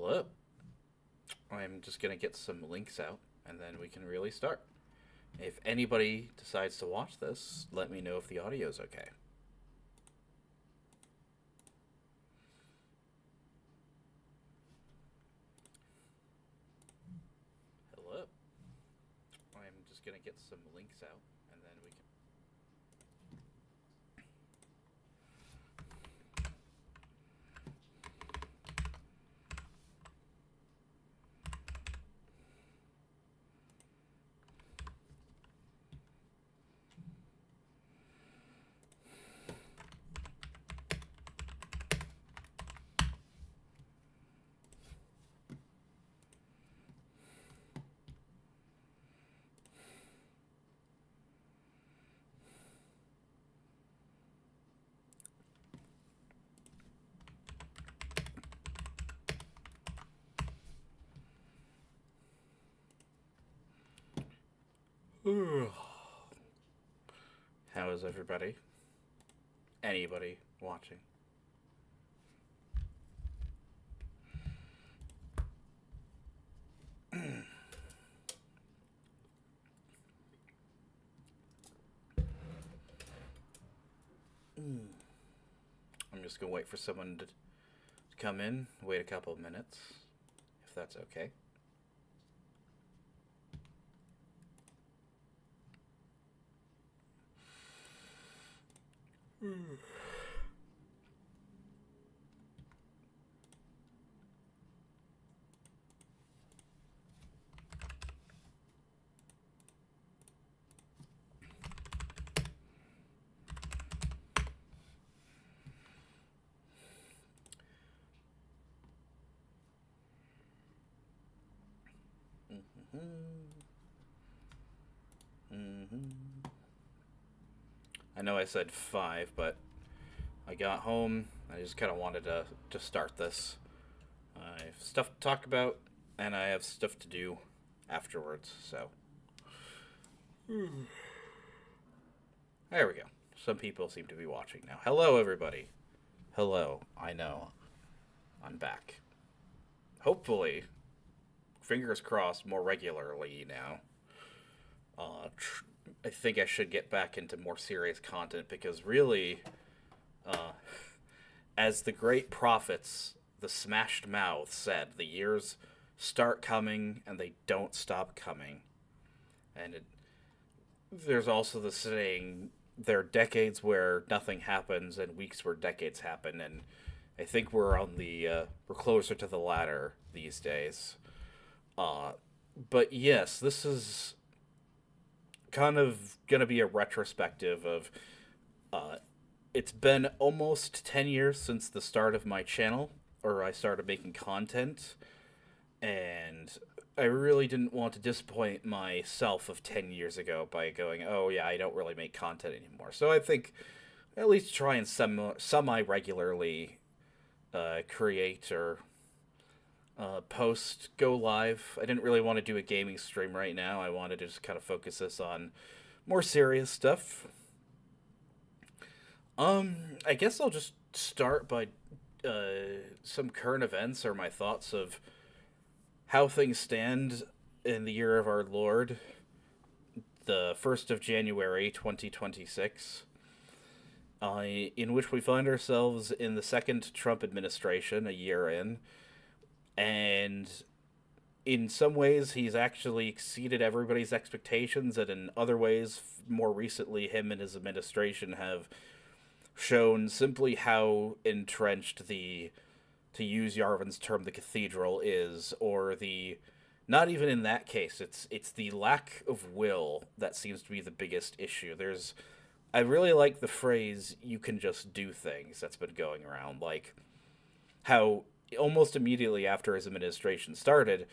Hello. I'm just going to get some links out and then we can really start. If anybody decides to watch this, let me know if the audio's okay. Hello. I'm just going to get some links out and then we can. How is everybody? Anybody watching? I'm just going to wait for someone to come in, wait a couple of minutes, if that's okay. I know I said 5, but I got home. I just kind of wanted to start this. I have stuff to talk about, and I have stuff to do afterwards, so. There we go. Some people seem to be watching now. Hello, everybody. Hello. I know. I'm back. Hopefully, fingers crossed, more regularly now. I think I should get back into more serious content because really, uh, as the great prophets, the Smashed Mouth said, the years start coming and they don't stop coming. And there's also the saying, there are decades where nothing happens and weeks where decades happen, and I think we're closer to the latter these days. But yes, this is kind of gonna be a retrospective of. Uh, it's been almost 10 years since the start of my channel, or I started making content, and I really didn't want to disappoint myself of 10 years ago by going, "Oh yeah, I don't really make content anymore." So I think at least try and semi regularly create or post, go live. I didn't really want to do a gaming stream right now. I wanted to just kind of focus this on more serious stuff. I guess I'll just start by some current events or my thoughts of how things stand in the year of our Lord, the 1st of January 2026, in which we find ourselves in the second Trump administration, a year in, and in some ways he's actually exceeded everybody's expectations, and in other ways, more recently, him and his administration have shown simply how entrenched the, to use Yarvin's term, the cathedral is, or the, not even in that case, it's the lack of will that seems to be the biggest issue. I really like the phrase "you can just do things" that's been going around, like how almost immediately after his administration started,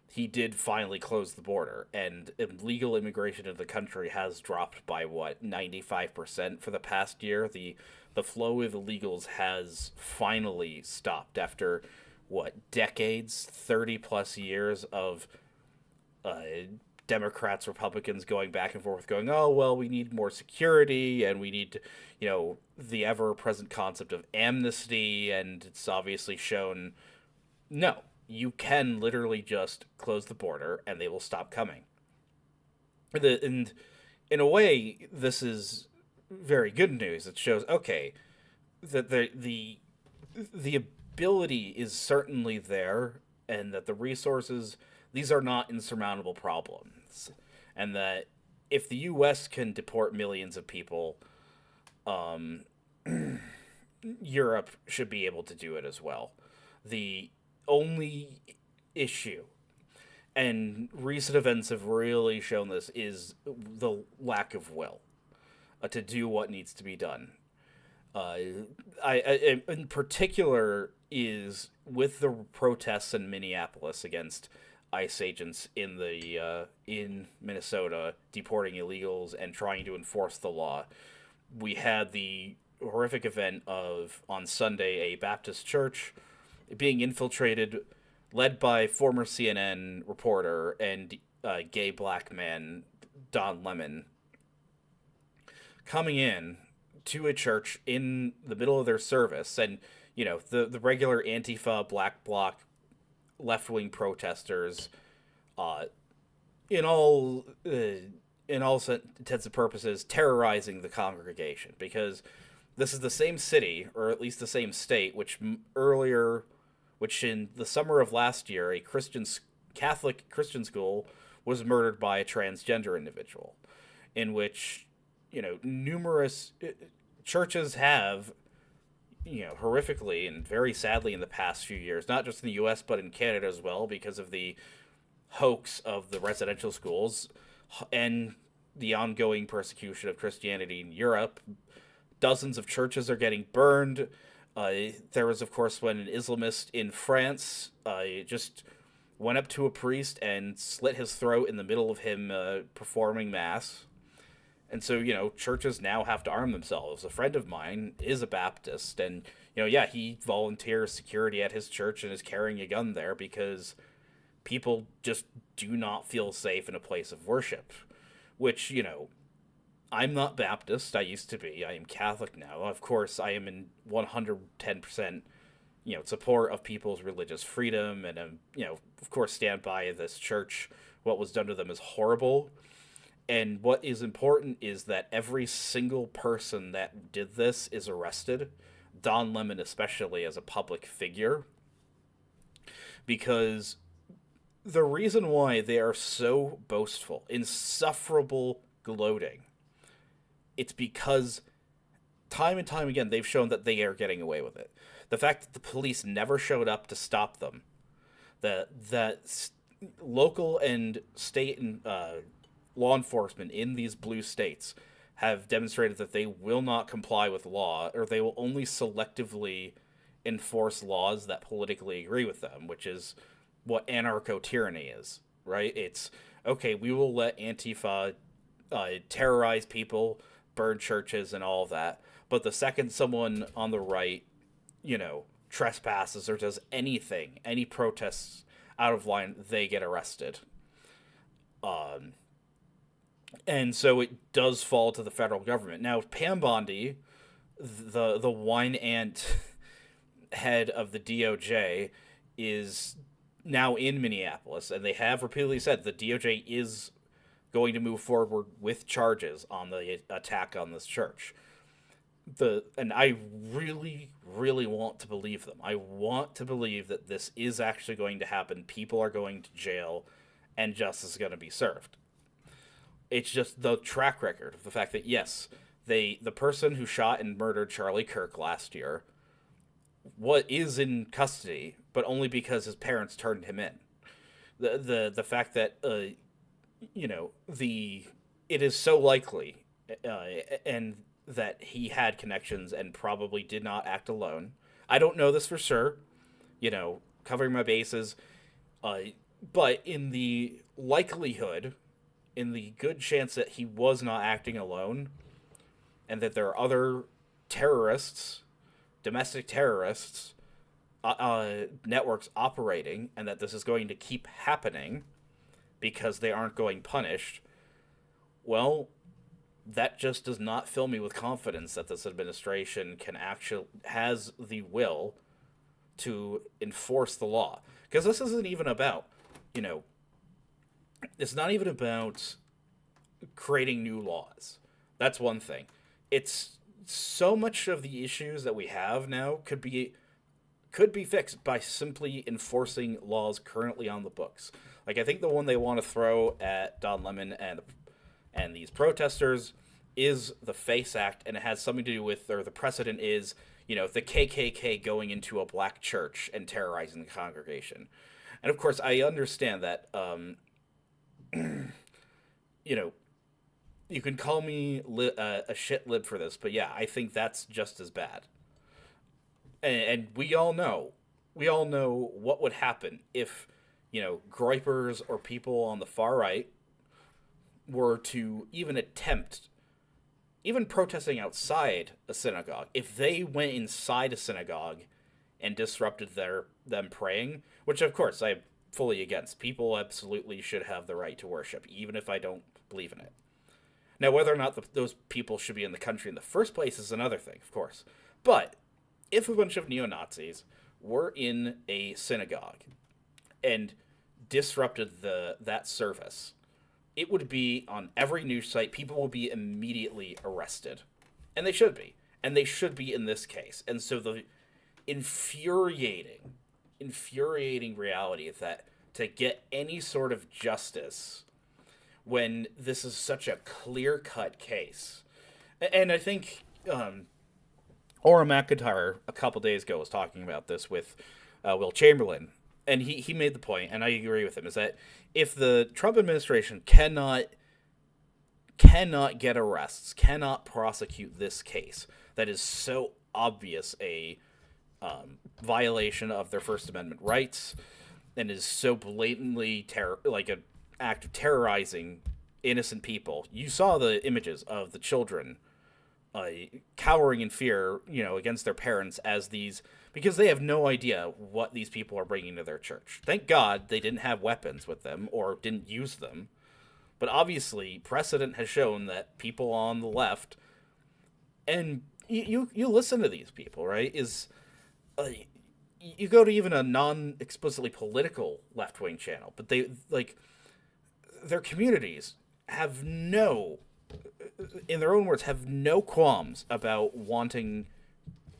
he did finally close the border, and legal immigration into the country has dropped by what, 95% for the past year. The flow of illegals has finally stopped after what, decades, 30 plus years of uh, Democrats, Republicans going back and forth, going, "Oh well, we need more security, and we need to, the ever present concept of amnesty," and it's obviously shown no, you can literally just close the border and they will stop coming. And in a way, this is very good news. It shows, okay, that the ability is certainly there, and that the resources, these are not insurmountable problems, and that if the U.S. can deport millions of people, um, Europe should be able to do it as well. The only issue, and recent events have really shown this, is the lack of will to do what needs to be done. Uh, I in particular is with the protests in Minneapolis against ICE agents in Minnesota deporting illegals and trying to enforce the law. We had the horrific event of on Sunday a Baptist church being infiltrated, led by former CNN reporter and gay black man Don Lemon, coming in to a church in the middle of their service, and the regular Antifa, Black Bloc, left wing protesters, uh, in all intents and purposes, terrorizing the congregation, because this is the same city, or at least the same state, which in the summer of last year, a Catholic Christian school was murdered by a transgender individual, in which numerous churches have, horrifically and very sadly in the past few years, not just in the U.S. but in Canada as well, because of the hoax of the residential schools and the ongoing persecution of Christianity in Europe. Dozens of churches are getting burned. There was, of course, when an Islamist in France just went up to a priest and slit his throat in the middle of him performing mass. And so, churches now have to arm themselves. A friend of mine is a Baptist, and, yeah, he volunteers security at his church and is carrying a gun there because people just do not feel safe in a place of worship. Which, I'm not Baptist. I used to be. I am Catholic now. Of course, I am in 110%, support of people's religious freedom, and, of course, stand by this church. What was done to them is horrible. And what is important is that every single person that did this is arrested. Don Lemon, especially, as a public figure. Because the reason why they are so boastful, insufferable gloating, it's because time and time again they've shown that they are getting away with it. The fact that the police never showed up to stop them, that local and state and law enforcement in these blue states have demonstrated that they will not comply with law, or they will only selectively enforce laws that politically agree with them, which is what anarcho-tyranny is, right? It's, okay, we will let Antifa terrorize people, burn churches, and all of that, but the second someone on the right, trespasses or does anything, any protests out of line, they get arrested. And so it does fall to the federal government. Now, Pam Bondi, the wine ant head of the DOJ, is now in Minneapolis, and they have repeatedly said the DOJ is going to move forward with charges on the attack on this church. And I really, really want to believe them. I want to believe that this is actually going to happen. People are going to jail, and justice is going to be served. It's just the track record of the fact that, yes, the person who shot and murdered Charlie Kirk last year is in custody, but only because his parents turned him in. The fact that it is so likely, and that he had connections and probably did not act alone. I don't know this for sure, covering my bases, but in the likelihood, in the good chance that he was not acting alone, and that there are other terrorists, domestic terrorists, networks operating, and that this is going to keep happening because they aren't going punished, well, that just does not fill me with confidence that this administration has the will to enforce the law. Because this isn't even about, you know, it's not even about creating new laws. That's one thing. It's so much of the issues that we have now could be fixed by simply enforcing laws currently on the books. Like I think the one they want to throw at Don Lemon and these protesters is the FACE Act, and it has something to do with, or the precedent is, the KKK going into a black church and terrorizing the congregation. And of course, I understand that, you know, you can call me a shit lib for this, but yeah, I think that's just as bad. And we all know what would happen if, groypers or people on the far right were to even attempt, even protesting outside a synagogue, if they went inside a synagogue and disrupted them praying, which of course I'm fully against. People absolutely should have the right to worship, even if I don't believe in it. Now, whether or not those people should be in the country in the first place is another thing, of course. But if a bunch of neo-Nazis were in a synagogue and disrupted that service, it would be on every news site. People would be immediately arrested. And they should be. And they should be in this case. And so the infuriating reality is that to get any sort of justice when this is such a clear-cut case. And I think Ora McIntyre a couple days ago was talking about this with Will Chamberlain, and he made the point, and I agree with him, is that if the Trump administration cannot get arrests, cannot prosecute this case that is so obvious a violation of their First Amendment rights and is so blatantly like an act of terrorizing innocent people. You saw the images of the children cowering in fear, against their parents because they have no idea what these people are bringing to their church. Thank God they didn't have weapons with them or didn't use them. But obviously, precedent has shown that people on the left, and you listen to these people, right? You go to even a non-explicitly political left-wing channel, but their communities in their own words, have no qualms about wanting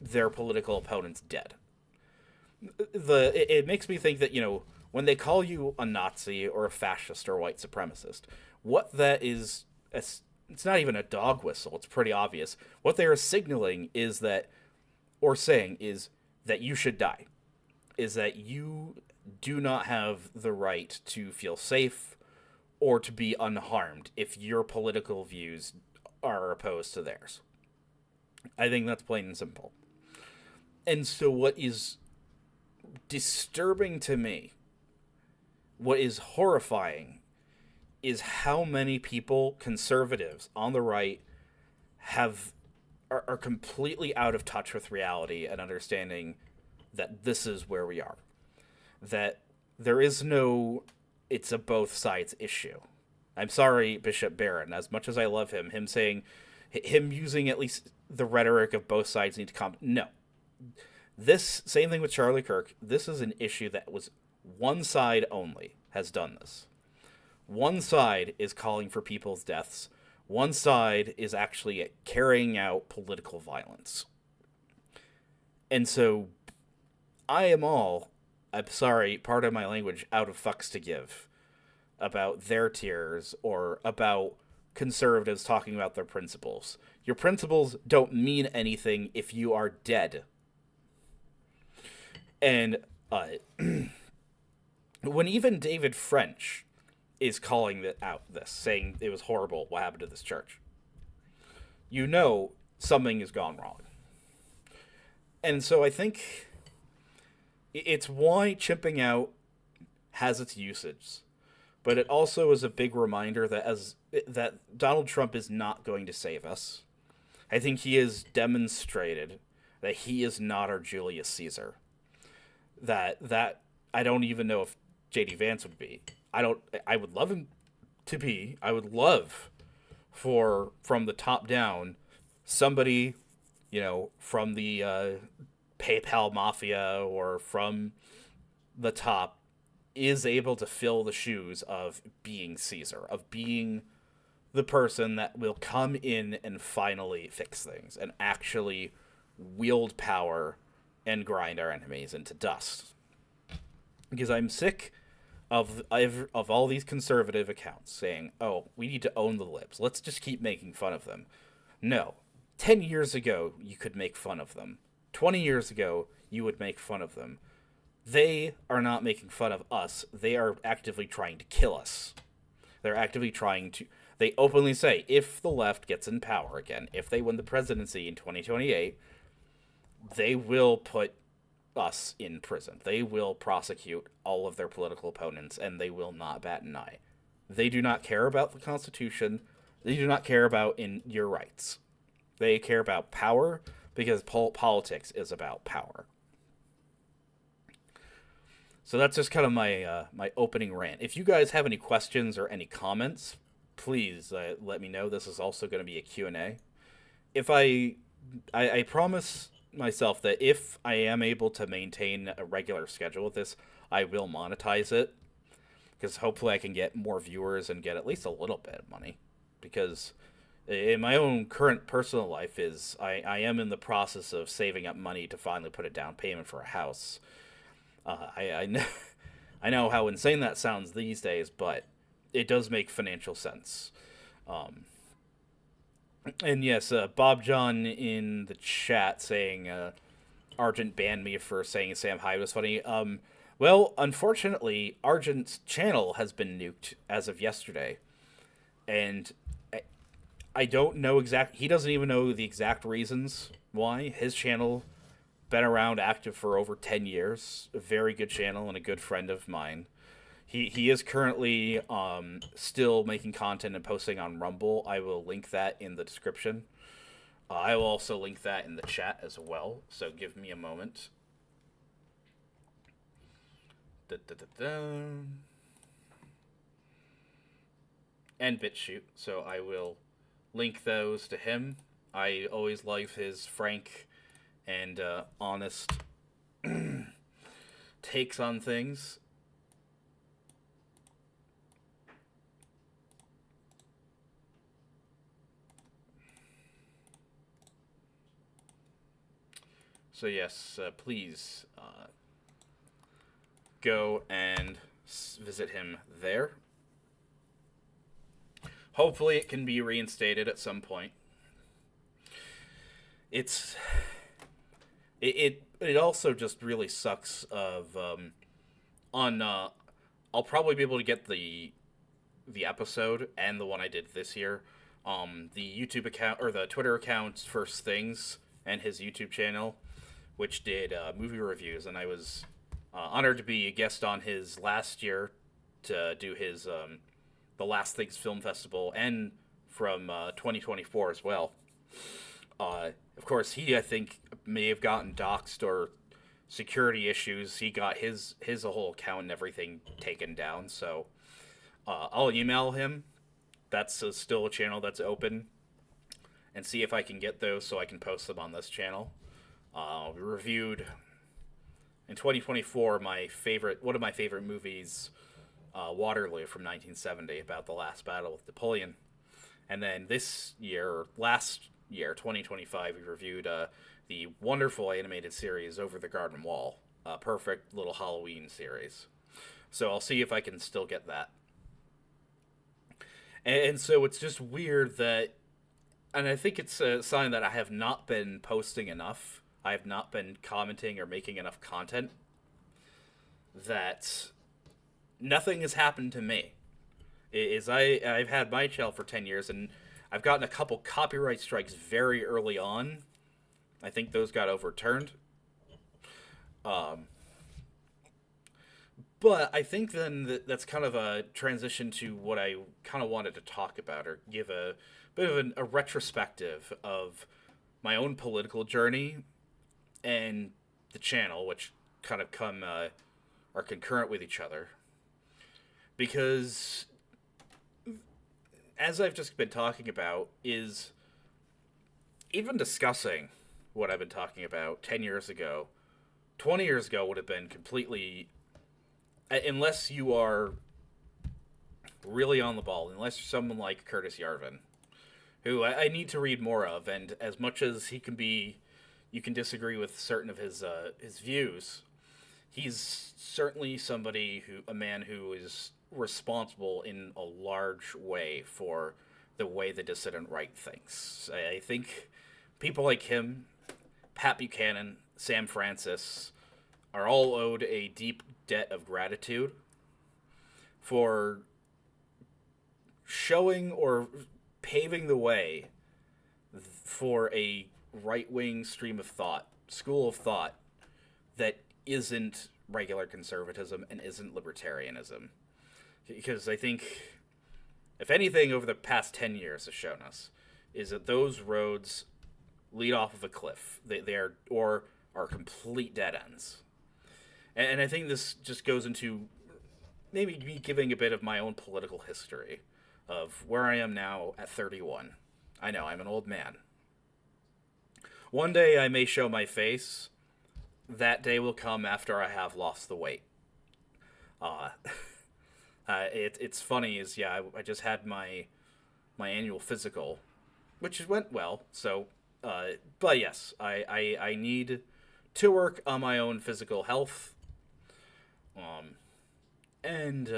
their political opponents dead. It makes me think that, when they call you a Nazi or a fascist or a white supremacist, what that is, it's not even a dog whistle. It's pretty obvious. What they are signaling is that, or saying is that you should die, is that you do not have the right to feel safe or to be unharmed if your political views are opposed to theirs. I think that's plain and simple. And so what is disturbing to me, what is horrifying, is how many people, conservatives on the right, are completely out of touch with reality and understanding that this is where we are. That there is no, it's a both sides issue. I'm sorry, Bishop Barron, as much as I love him using at least the rhetoric of both sides need to come. No. This, same thing with Charlie Kirk, this is an issue that was one side only has done this. One side is calling for people's deaths. One side is actually carrying out political violence. And so I'm sorry, pardon my language, out of fucks to give about their tears or about conservatives talking about their principles. Your principles don't mean anything if you are dead. And when even David French is calling this, saying it was horrible what happened to this church, something has gone wrong. And so I think it's why chimping out has its usage. But it also is a big reminder that Donald Trump is not going to save us. I think he has demonstrated that he is not our Julius Caesar. That I don't even know if J.D. Vance would be. I would love him to be. I would love for, from the top down, somebody, from the PayPal mafia or from the top is able to fill the shoes of being Caesar, of being the person that will come in and finally fix things and actually wield power and grind our enemies into dust. Because I'm sick of all these conservative accounts saying, "Oh, we need to own the libs. Let's just keep making fun of them." No. 10 years ago, you could make fun of them. 20 years ago, you would make fun of them. They are not making fun of us. They are actively trying to kill us. They're actively trying to. They openly say, if the left gets in power again, if they win the presidency in 2028, they will put us in prison. They will prosecute all of their political opponents, and they will not bat an eye. They do not care about the Constitution. They do not care about your rights. They care about power because politics is about power. So that's just kind of my opening rant. If you guys have any questions or any comments, please let me know. This is also going to be a Q&A. If I promise myself that if I am able to maintain a regular schedule with this, I will monetize it, because hopefully I can get more viewers and get at least a little bit of money. Because in my own current personal life is I am in the process of saving up money to finally put a down payment for a house. I know I know how insane that sounds these days, but it does make financial sense. And yes, Bob John in the chat saying Argent banned me for saying Sam Hyde was funny. Well, unfortunately, Argent's channel has been nuked as of yesterday, and I don't know exact. He doesn't even know the exact reasons why. His channel been around active for over 10 years. A very good channel and a good friend of mine. He is currently still making content and posting on Rumble. I will link that in the description. I will also link that in the chat as well. So give me a moment. Da, da, da, da. And BitChute. So I will link those to him. I always like his frank and honest takes on things. So yes, please go and visit him there. Hopefully it can be reinstated at some point. It also just really sucks of I'll probably be able to get the episode and the one I did this year. The YouTube account or the Twitter account First Things and his YouTube channel, which did movie reviews, and I was honored to be a guest on his last year to do his the Last Things Film Festival, and from 2024 as well. Of course, he, I think, may have gotten doxxed or security issues. He got his whole account and everything taken down, so I'll email him. That's still a channel that's open, and see if I can get those so I can post them on this channel. We reviewed in 2024 one of my favorite movies, Waterloo from 1970, about the last battle with Napoleon. And then last year, 2025, we reviewed the wonderful animated series Over the Garden Wall, a perfect little Halloween series. So I'll see if I can still get that. And so it's just weird that, and I think it's a sign that I have not been posting enough. I have not been commenting or making enough content, that nothing has happened to me. I've had my channel for 10 years, and I've gotten a couple copyright strikes very early on. I think those got overturned. But I think then that's kind of a transition to what I kind of wanted to talk about, or give a bit of a retrospective of my own political journey and the channel, which kind of are concurrent with each other. Because, as I've just been talking about, is even discussing what I've been talking about 10 years ago, 20 years ago would have been completely, unless you are really on the ball, unless you're someone like Curtis Yarvin, who I need to read more of, and as much as he can be, you can disagree with certain of his views. He's certainly a man who is responsible in a large way for the way the dissident right thinks. I think people like him, Pat Buchanan, Sam Francis, are all owed a deep debt of gratitude for showing or paving the way for a right wing stream of thought, school of thought that isn't regular conservatism and isn't libertarianism. Because I think, if anything, over the past 10 years has shown us, is that those roads lead off of a cliff. They are, or are complete dead ends. And I think this just goes into maybe me giving a bit of my own political history of where I am now at 31. I know, I'm an old man. One day I may show my face. That day will come after I have lost the weight. Uh, it's funny is, yeah, I just had my annual physical, which went well. So, but yes, I need to work on my own physical health. And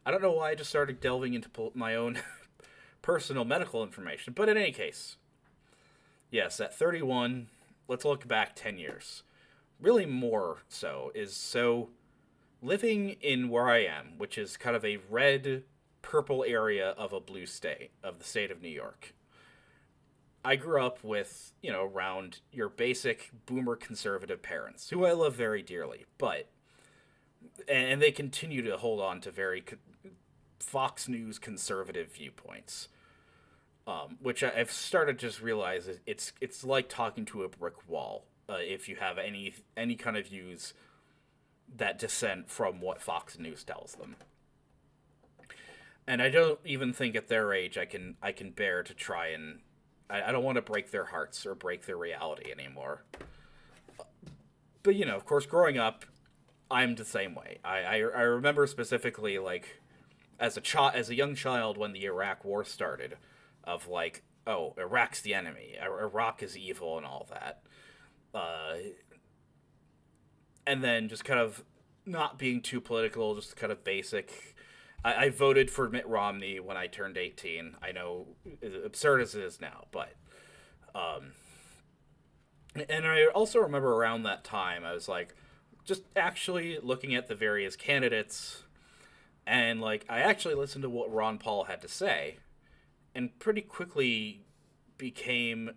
I don't know why I just started delving into my own personal medical information, but in any case, yes, at 31, let's look back 10 years. Really more so living in where I am, which is kind of a red purple area of a blue state, of the state of New York. I grew up with, around your basic boomer conservative parents, who I love very dearly, and they continue to hold on to very Fox News conservative viewpoints, which I've started to just realize it's like talking to a brick wall if you have any kind of views that dissent from what Fox News tells them. And I don't even think at their age I can bear to try and I don't want to break their hearts or break their reality anymore. But of course, growing up, I'm the same way. I remember specifically, like, as a young child when the Iraq War started, of like, oh, Iraq's the enemy, Iraq is evil, and all that. And then just kind of not being too political, just kind of basic. I voted for Mitt Romney when I turned 18. I know, as absurd as it is now, but and I also remember around that time I was like, just actually looking at the various candidates, and like I actually listened to what Ron Paul had to say, and pretty quickly became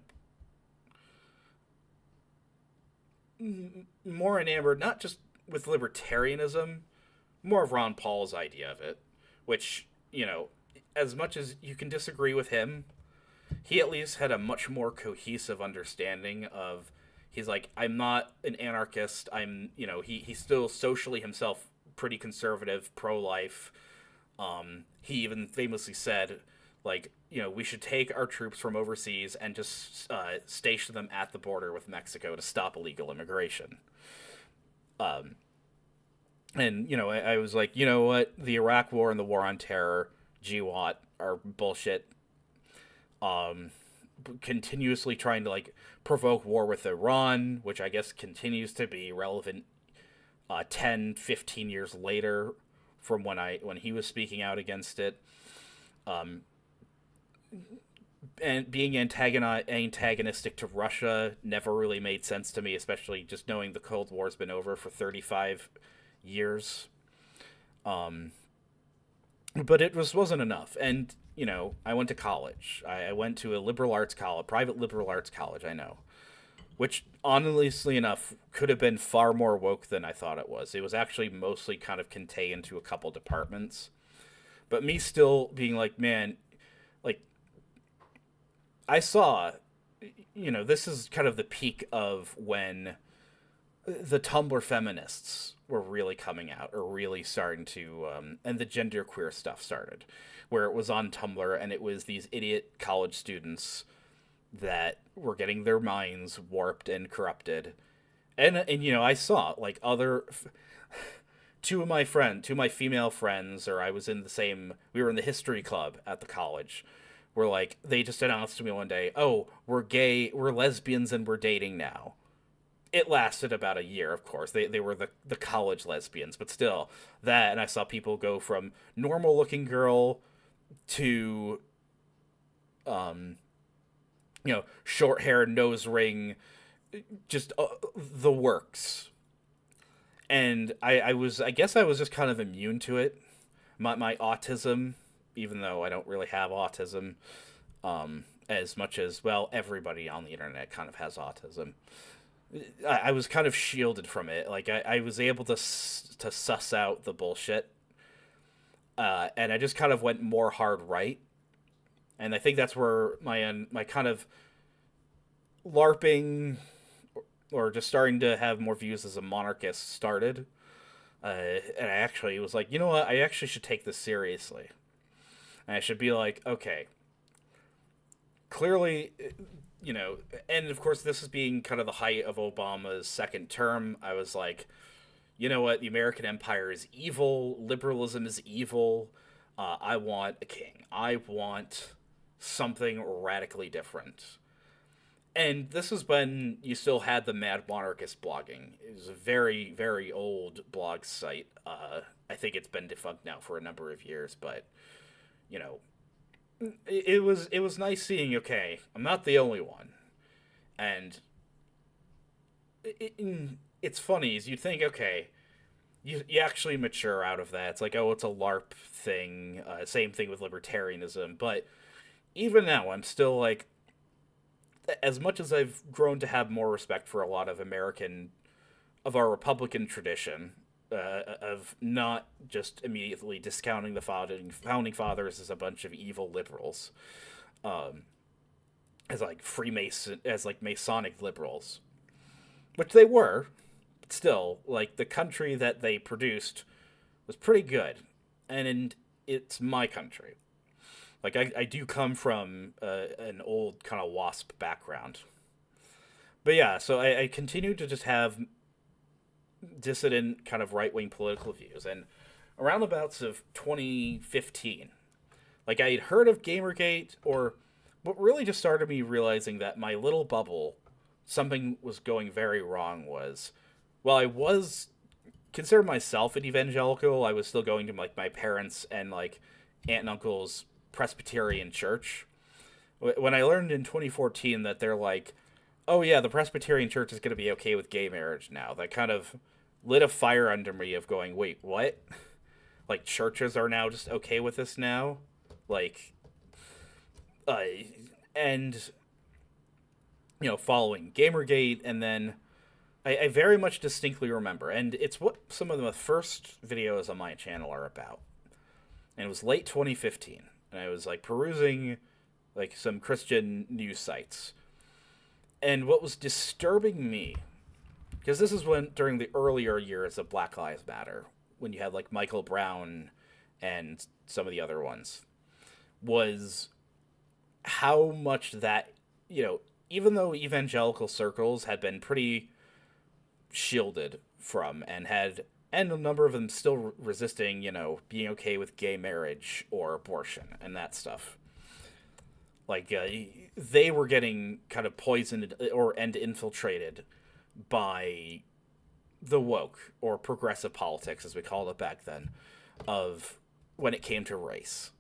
more enamored, not just with libertarianism, more of Ron Paul's idea of it, which, as much as you can disagree with him, he at least had a much more cohesive understanding of, he's like, I'm not an anarchist, he's still socially himself pretty conservative, pro-life. He even famously said, like, we should take our troops from overseas and just station them at the border with Mexico to stop illegal immigration. And, I was like, you know what? The Iraq War and the War on Terror, GWAT, are bullshit. Continuously trying to, like, provoke war with Iran, which I guess continues to be relevant 10, 15 years later from when he was speaking out against it. And being antagonistic to Russia never really made sense to me, especially just knowing the Cold War's been over for 35 years. But it wasn't enough. And, I went to college. I went to a liberal arts college, private liberal arts college, I know. Which, honestly enough, could have been far more woke than I thought it was. It was actually mostly kind of contained to a couple departments. But me still being like, man, like, I saw, this is kind of the peak of when the Tumblr feminists were really coming out, or really starting to, and the genderqueer stuff started, where it was on Tumblr, and it was these idiot college students that were getting their minds warped and corrupted. And you know, I saw like two of my female friends, or I was in the same, we were in the history club at the college, were like, they just announced to me one day, oh, we're gay, we're lesbians, and we're dating now. It lasted about a year, of course. They were the college lesbians, but still, that, and I saw people go from normal looking girl to, um, you know, short hair, nose ring, just the works. And I guess I was just kind of immune to it. My autism, even though I don't really have autism, as much as, well, everybody on the internet kind of has autism. I was kind of shielded from it. Like I was able to suss out the bullshit, and I just kind of went more hard right. And I think that's where my kind of LARPing, or just starting to have more views as a monarchist started. And I actually was like, you know what? I actually should take this seriously. And I should be like, okay, clearly, you know, and of course, this is being kind of the height of Obama's second term. I was like, you know what? The American empire is evil. Liberalism is evil. I want a king. I want something radically different. And this is when you still had the Mad Monarchist blogging. It was a very, very old blog site. I think it's been defunct now for a number of years, but you know, it was nice seeing. Okay, I'm not the only one, and it's funny as you think. Okay, you actually mature out of that. It's like, oh, it's a LARP thing. Same thing with libertarianism, but even now, I'm still like, as much as I've grown to have more respect for a lot of of our Republican tradition, of not just immediately discounting the founding fathers as a bunch of evil liberals, um, as like as like Masonic liberals, which they were, but still, like the country that they produced was pretty good, and it's my country. Like I do come from an old kind of WASP background, but yeah. So I continue to just have dissident kind of right wing political views, and around abouts of 2015, like I had heard of Gamergate, or what really just started me realizing that my little bubble, something was going very wrong. Was, well, I was consider myself an evangelical. I was still going to like my parents and like aunt and uncle's Presbyterian church. When I learned in 2014 that they're like, oh yeah, the Presbyterian church is going to be okay with gay marriage now, that kind of lit a fire under me of going, wait, what? Like churches are now just okay with this now? Like, uh, and you know, following Gamergate, and then I very much distinctly remember, and it's what some of the first videos on my channel are about. And it was late 2015, and I was like perusing like some Christian news sites. And what was disturbing me, because this is when during the earlier years of Black Lives Matter, when you had like Michael Brown and some of the other ones, was how much that, you know, even though evangelical circles had been pretty shielded from and a number of them still resisting, you know, being okay with gay marriage or abortion and that stuff. Like they were getting kind of poisoned and infiltrated by the woke or progressive politics, as we called it back then, of when it came to race.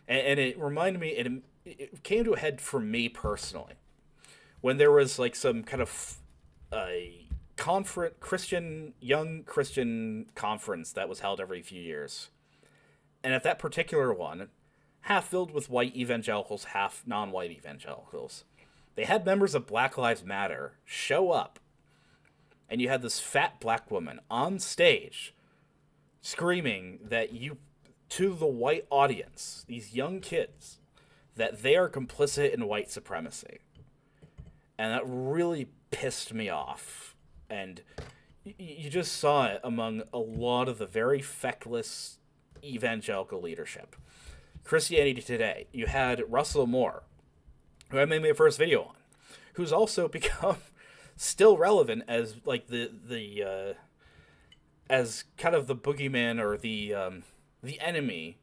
And it reminded me, it came to a head for me personally when there was like some kind of young Christian conference that was held every few years. And at that particular one, half filled with white evangelicals, half non-white evangelicals, they had members of Black Lives Matter show up, and you had this fat black woman on stage screaming that to the white audience, these young kids, that they are complicit in white supremacy. And that really pissed me off. And you just saw it among a lot of the very feckless evangelical leadership. Christianity Today, you had Russell Moore, who I made my first video on, who's also become still relevant as like the as kind of the boogeyman or the enemy,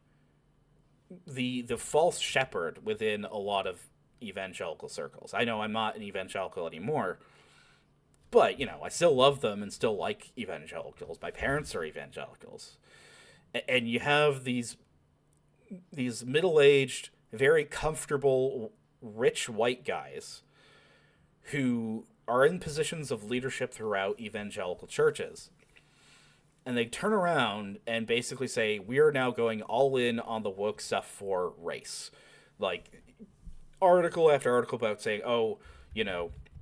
the false shepherd within a lot of evangelical circles. I know I'm not an evangelical anymore, but I still love them and still like evangelicals. My parents are evangelicals, and you have these middle-aged, very comfortable, rich white guys who are in positions of leadership throughout evangelical churches. And they turn around and basically say, we are now going all in on the woke stuff for race. Like, article after article about saying, oh,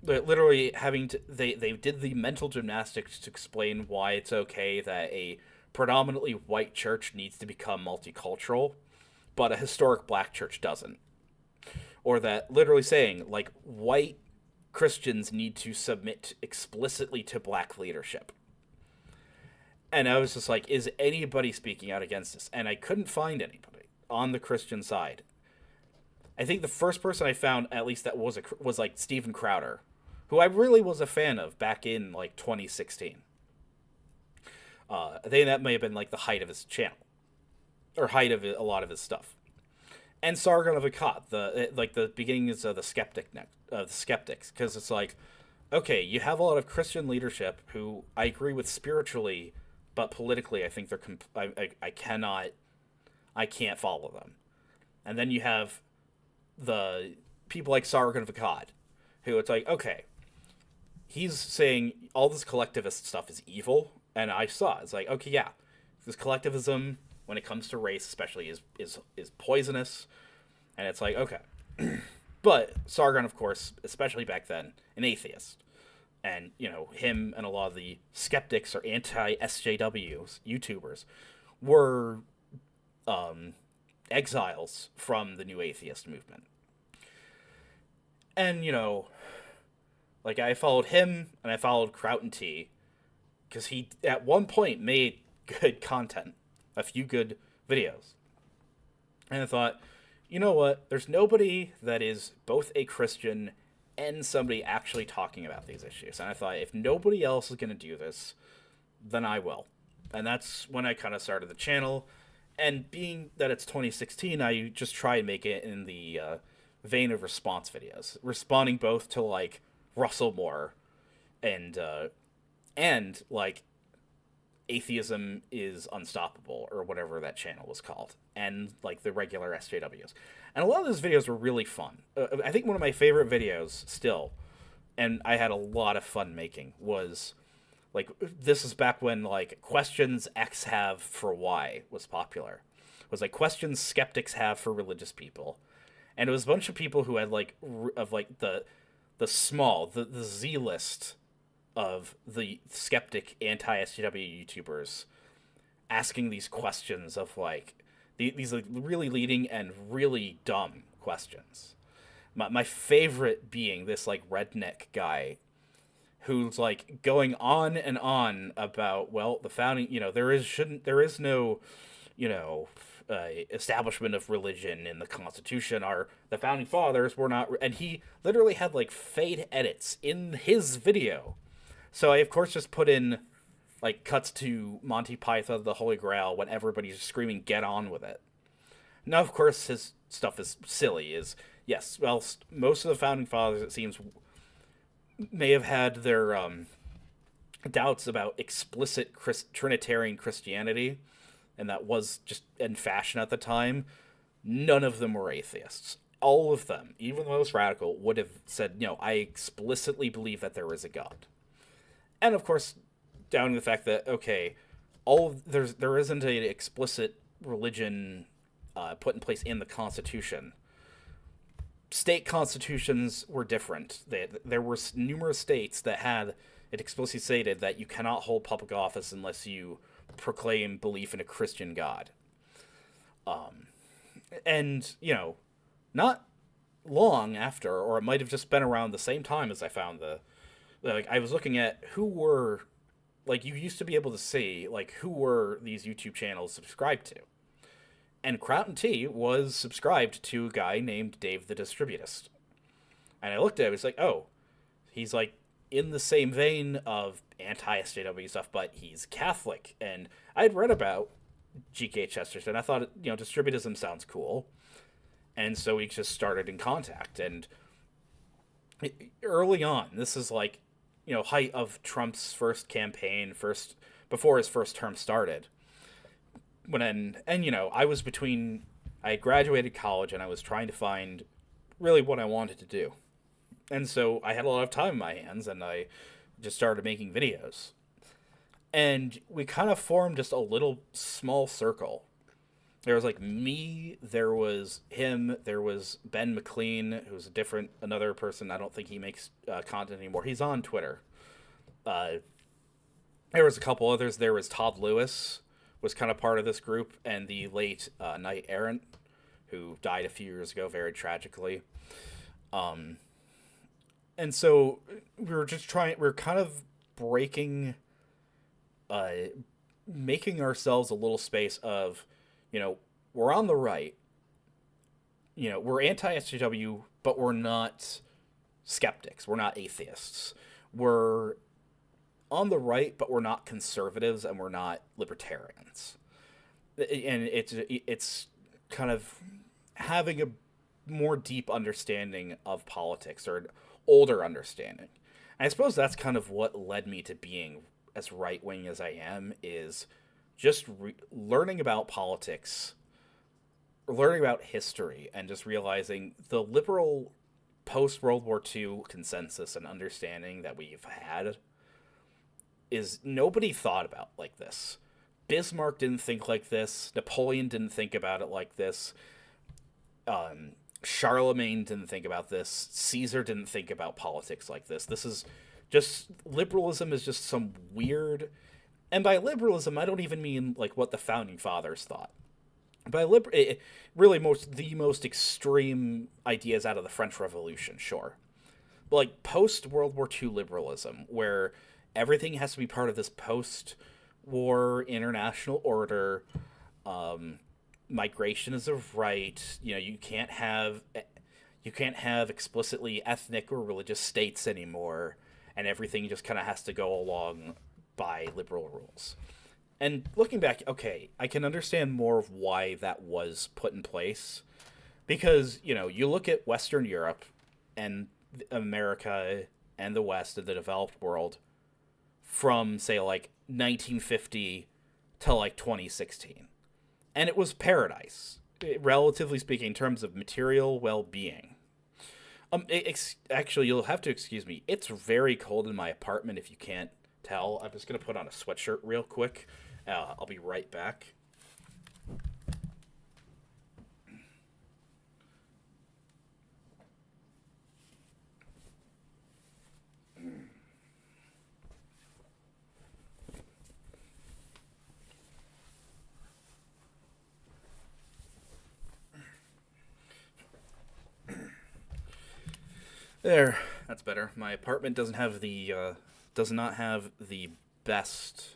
literally having to, they did the mental gymnastics to explain why it's okay that a predominantly white church needs to become multicultural, but a historic black church doesn't. Or that literally saying, like, white Christians need to submit explicitly to black leadership. And I was just like, is anybody speaking out against this? And I couldn't find anybody on the Christian side. I think the first person I found, at least that was like Steven Crowder, who I really was a fan of back in like 2016. I think that may have been like the height of his channel, or height of a lot of his stuff. And Sargon of Akkad, the beginnings of the skeptics, because it's like, okay, you have a lot of Christian leadership who I agree with spiritually, but politically, I think they're I can't follow them. And then you have the people like Sargon of Akkad, who it's like, okay, he's saying all this collectivist stuff is evil, and I saw it's like, okay, yeah, this collectivism when it comes to race, especially, is poisonous, and it's like, okay, but Sargon, of course, especially back then, an atheist. And, him and a lot of the skeptics or anti-SJWs, YouTubers, were exiles from the new atheist movement. And, like, I followed him, and I followed Crout T, because he, at one point, made good content, a few good videos. And I thought, you know what, there's nobody that is both a Christian and somebody actually talking about these issues. And I thought, if nobody else is going to do this, then I will. And that's when I kind of started the channel. And being that it's 2016, I just try and make it in the vein of response videos, responding both to like Russell Moore and like atheism is unstoppable or whatever that channel was called, and like the regular SJWs. And a lot of those videos were really fun. I think one of my favorite videos still, and I had a lot of fun making, was like, this is back when like questions X have for Y was popular. It was like questions skeptics have for religious people. And it was a bunch of people who had like the Z list of the skeptic anti-SJW YouTubers asking these questions of like these like really leading and really dumb questions. My favorite being this like redneck guy who's like going on and on about, well, the founding, there is no, establishment of religion in the Constitution. The founding fathers were not, and he literally had like fade edits in his video. So I of course just put in like cuts to Monty Python, The Holy Grail, when everybody's screaming, "Get on with it." Now, of course, his stuff is silly. Yes, well, most of the founding fathers, it seems, may have had their doubts about explicit Trinitarian Christianity, and that was just in fashion at the time. None of them were atheists. All of them, even the most radical, would have said, I explicitly believe that there is a God. And of course, down to the fact that, okay, there isn't an explicit religion put in place in the Constitution. State constitutions were different. There were numerous states that had it explicitly stated that you cannot hold public office unless you proclaim belief in a Christian God. And, not long after, or it might have just been around the same time as I found I was looking at who were, like, you used to be able to see, like, who were these YouTube channels subscribed to. And Crout T was subscribed to a guy named Dave the Distributist. And I looked at him, it's like, oh, he's like in the same vein of anti-SJW stuff, but he's Catholic. And I'd read about G.K. Chesterton. I thought, distributism sounds cool. And so we just started in contact. And early on, this is like, height of Trump's first campaign, before his first term started. I was between, I had graduated college and I was trying to find really what I wanted to do. And so I had a lot of time in my hands and I just started making videos. And we kind of formed just a little small circle. There was like me, there was him, there was Ben McLean, who's another person. I don't think he makes content anymore. He's on Twitter. Uh, there was a couple others. There was Todd Lewis, was kind of part of this group, and the late Knight Errant, who died a few years ago very tragically. And so we're kind of breaking, making ourselves a little space of, we're on the right, we're anti-SJW, but we're not skeptics. We're not atheists. We're on the right, but we're not conservatives and we're not libertarians. And it's kind of having a more deep understanding of politics, or an older understanding. And I suppose that's kind of what led me to being as right wing as I am, is just learning about politics, learning about history, and just realizing the liberal post World War II consensus and understanding that we've had is nobody thought about like this. Bismarck didn't think like this. Napoleon didn't think about it like this. Charlemagne didn't think about this. Caesar didn't think about politics like this. This is just, liberalism is just some weird, and by liberalism I don't even mean like what the founding fathers thought. By really the most extreme ideas out of the French Revolution, sure. But like post World War II liberalism, where everything has to be part of this post-war international order. Migration is a right. You can't have explicitly ethnic or religious states anymore, and everything just kind of has to go along by liberal rules. And looking back, okay, I can understand more of why that was put in place, because you look at Western Europe and America and the West and the developed world from, say, like 1950 to like 2016. And it was paradise, relatively speaking, in terms of material well-being. Actually, you'll have to excuse me. It's very cold in my apartment if you can't tell. I'm just going to put on a sweatshirt real quick. I'll be right back. There, that's better. My apartment does not have the best.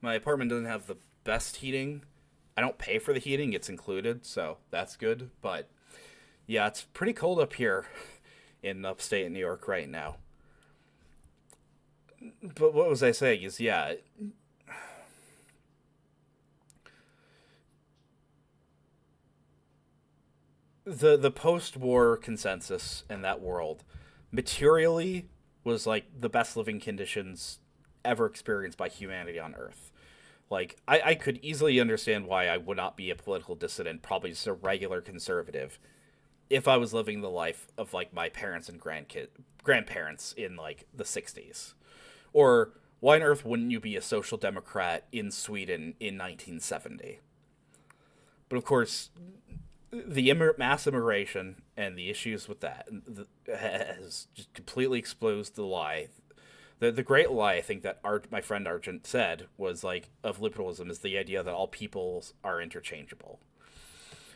My apartment doesn't have the best heating. I don't pay for the heating; it's included, so that's good. But yeah, it's pretty cold up here in upstate New York right now. But what was I saying? Is, yeah, the post-war consensus in that world materially was like the best living conditions ever experienced by humanity on Earth. Like, I could easily understand why I would not be a political dissident, probably just a regular conservative, if I was living the life of like my parents and grandparents in like the 60s. Or why on earth wouldn't you be a social democrat in Sweden in 1970? But of course, the mass immigration and the issues with that has just completely exposed the lie. The great lie, I think, that my friend Argent said was like of liberalism is the idea that all peoples are interchangeable.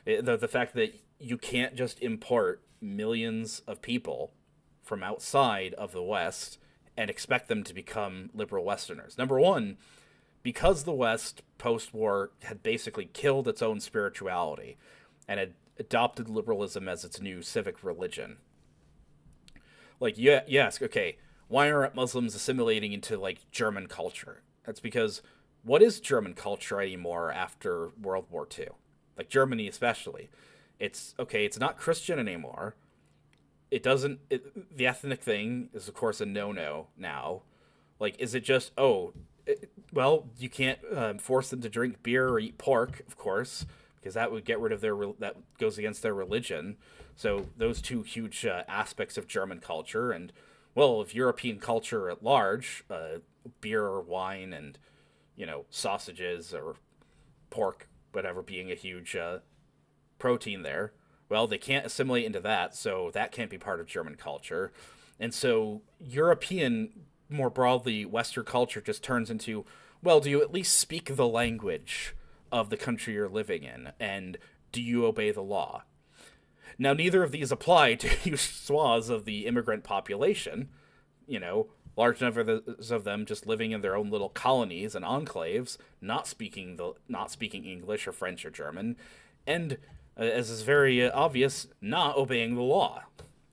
The fact that you can't just import millions of people from outside of the West and expect them to become liberal Westerners. Number one, because the West post-war had basically killed its own spirituality, and adopted liberalism as its new civic religion. Like, you ask, okay, why aren't Muslims assimilating into like German culture? That's because what is German culture anymore after World War II? Like Germany especially. It's okay, it's not Christian anymore. It doesn't the ethnic thing is of course a no-no now. Like, is it just, well, you can't force them to drink beer or eat pork, of course, because that would get rid of that goes against their religion. So those two huge aspects of German culture, and well, of European culture at large, beer or wine, and sausages or pork, whatever, being a huge protein there. Well, they can't assimilate into that, so that can't be part of German culture. And so European, more broadly, Western culture just turns into, well, do you at least speak the language of the country you're living in? And do you obey the law? Now, neither of these apply to huge swaths of the immigrant population, large numbers of them just living in their own little colonies and enclaves, not speaking English or French or German, and as is very obvious, not obeying the law,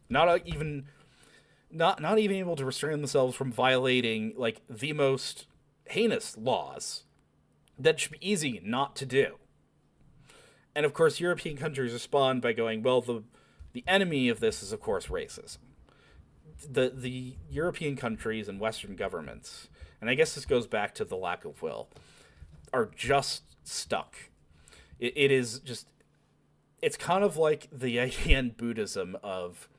not even able to restrain themselves from violating like the most heinous laws that should be easy not to do. And of course, European countries respond by going, well, the enemy of this is of course racism. The European countries and Western governments, and I guess this goes back to the lack of will, are just stuck. It is just, it's kind of like the idea in Buddhism of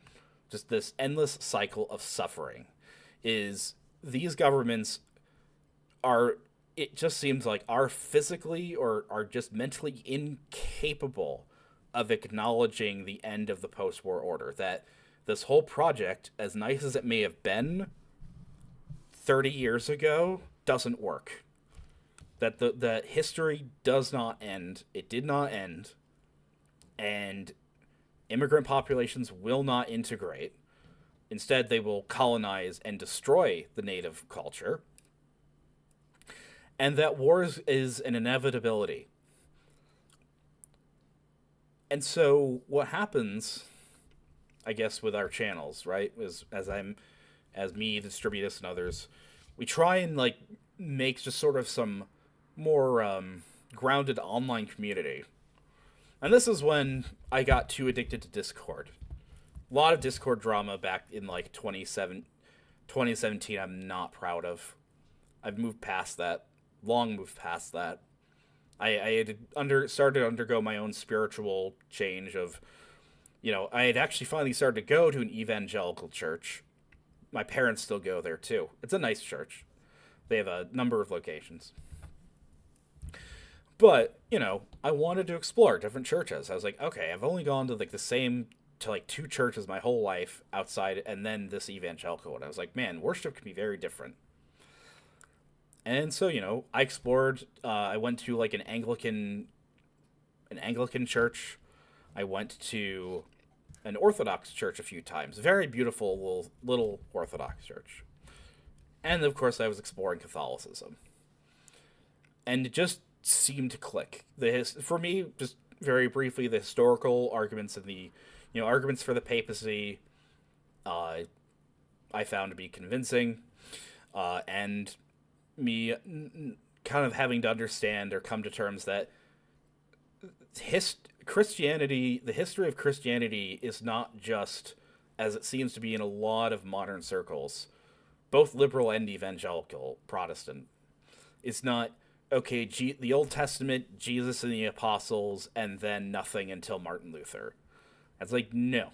just this endless cycle of suffering. Is these governments are, it just seems like, are physically or are just mentally incapable of acknowledging the end of the post-war order. That this whole project, as nice as it may have been 30 years ago, doesn't work. That the history does not end. It did not end. And immigrant populations will not integrate. Instead, they will colonize and destroy the native culture. And that war is an inevitability. And so what happens, I guess, with our channels, right, is as me, Distributus, and others, we try and like make just sort of some more grounded online community. And this is when I got too addicted to Discord. A lot of Discord drama back in like 2017 I'm not proud of. I've moved past that. Long moved past that. I had started to undergo my own spiritual change of, I had actually finally started to go to an evangelical church. My parents still go there too. It's a nice church. They have a number of locations. But, I wanted to explore different churches. I was like, okay, I've only gone to like two churches my whole life outside, and then this evangelical one. I was like, man, worship can be very different. And so, I explored. I went to like an Anglican church. I went to an Orthodox church a few times. Very beautiful little Orthodox church. And of course, I was exploring Catholicism. And it just seemed to click. For me, just very briefly, the historical arguments and the arguments for the papacy, I found to be convincing, and me kind of having to understand or come to terms that Christianity, the history of Christianity, is not just, as it seems to be in a lot of modern circles, both liberal and evangelical Protestant. It's not, okay, the Old Testament, Jesus and the apostles, and then nothing until Martin Luther. It's like, no.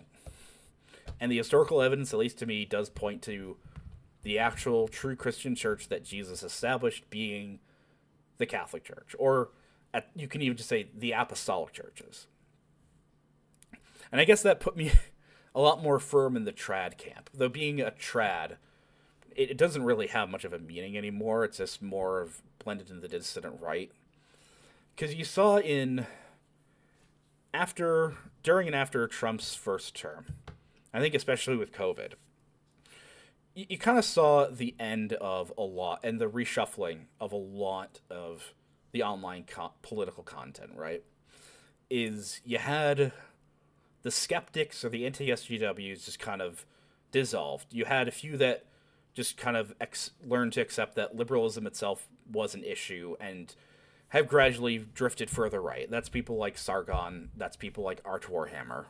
And the historical evidence, at least to me, does point to the actual true Christian church that Jesus established being the Catholic Church. Or you can even just say the apostolic churches. And I guess that put me a lot more firm in the trad camp. Though being a trad, it doesn't really have much of a meaning anymore. It's just more of blended into the dissident right. Because you saw during and after Trump's first term, I think especially with COVID, you kind of saw the end of a lot and the reshuffling of a lot of the online political content, right? is you had the skeptics or the anti-SJWs just kind of dissolved. You had a few that just kind of learned to accept that liberalism itself was an issue and have gradually drifted further right. That's people like Sargon. That's people like Arch Warhammer.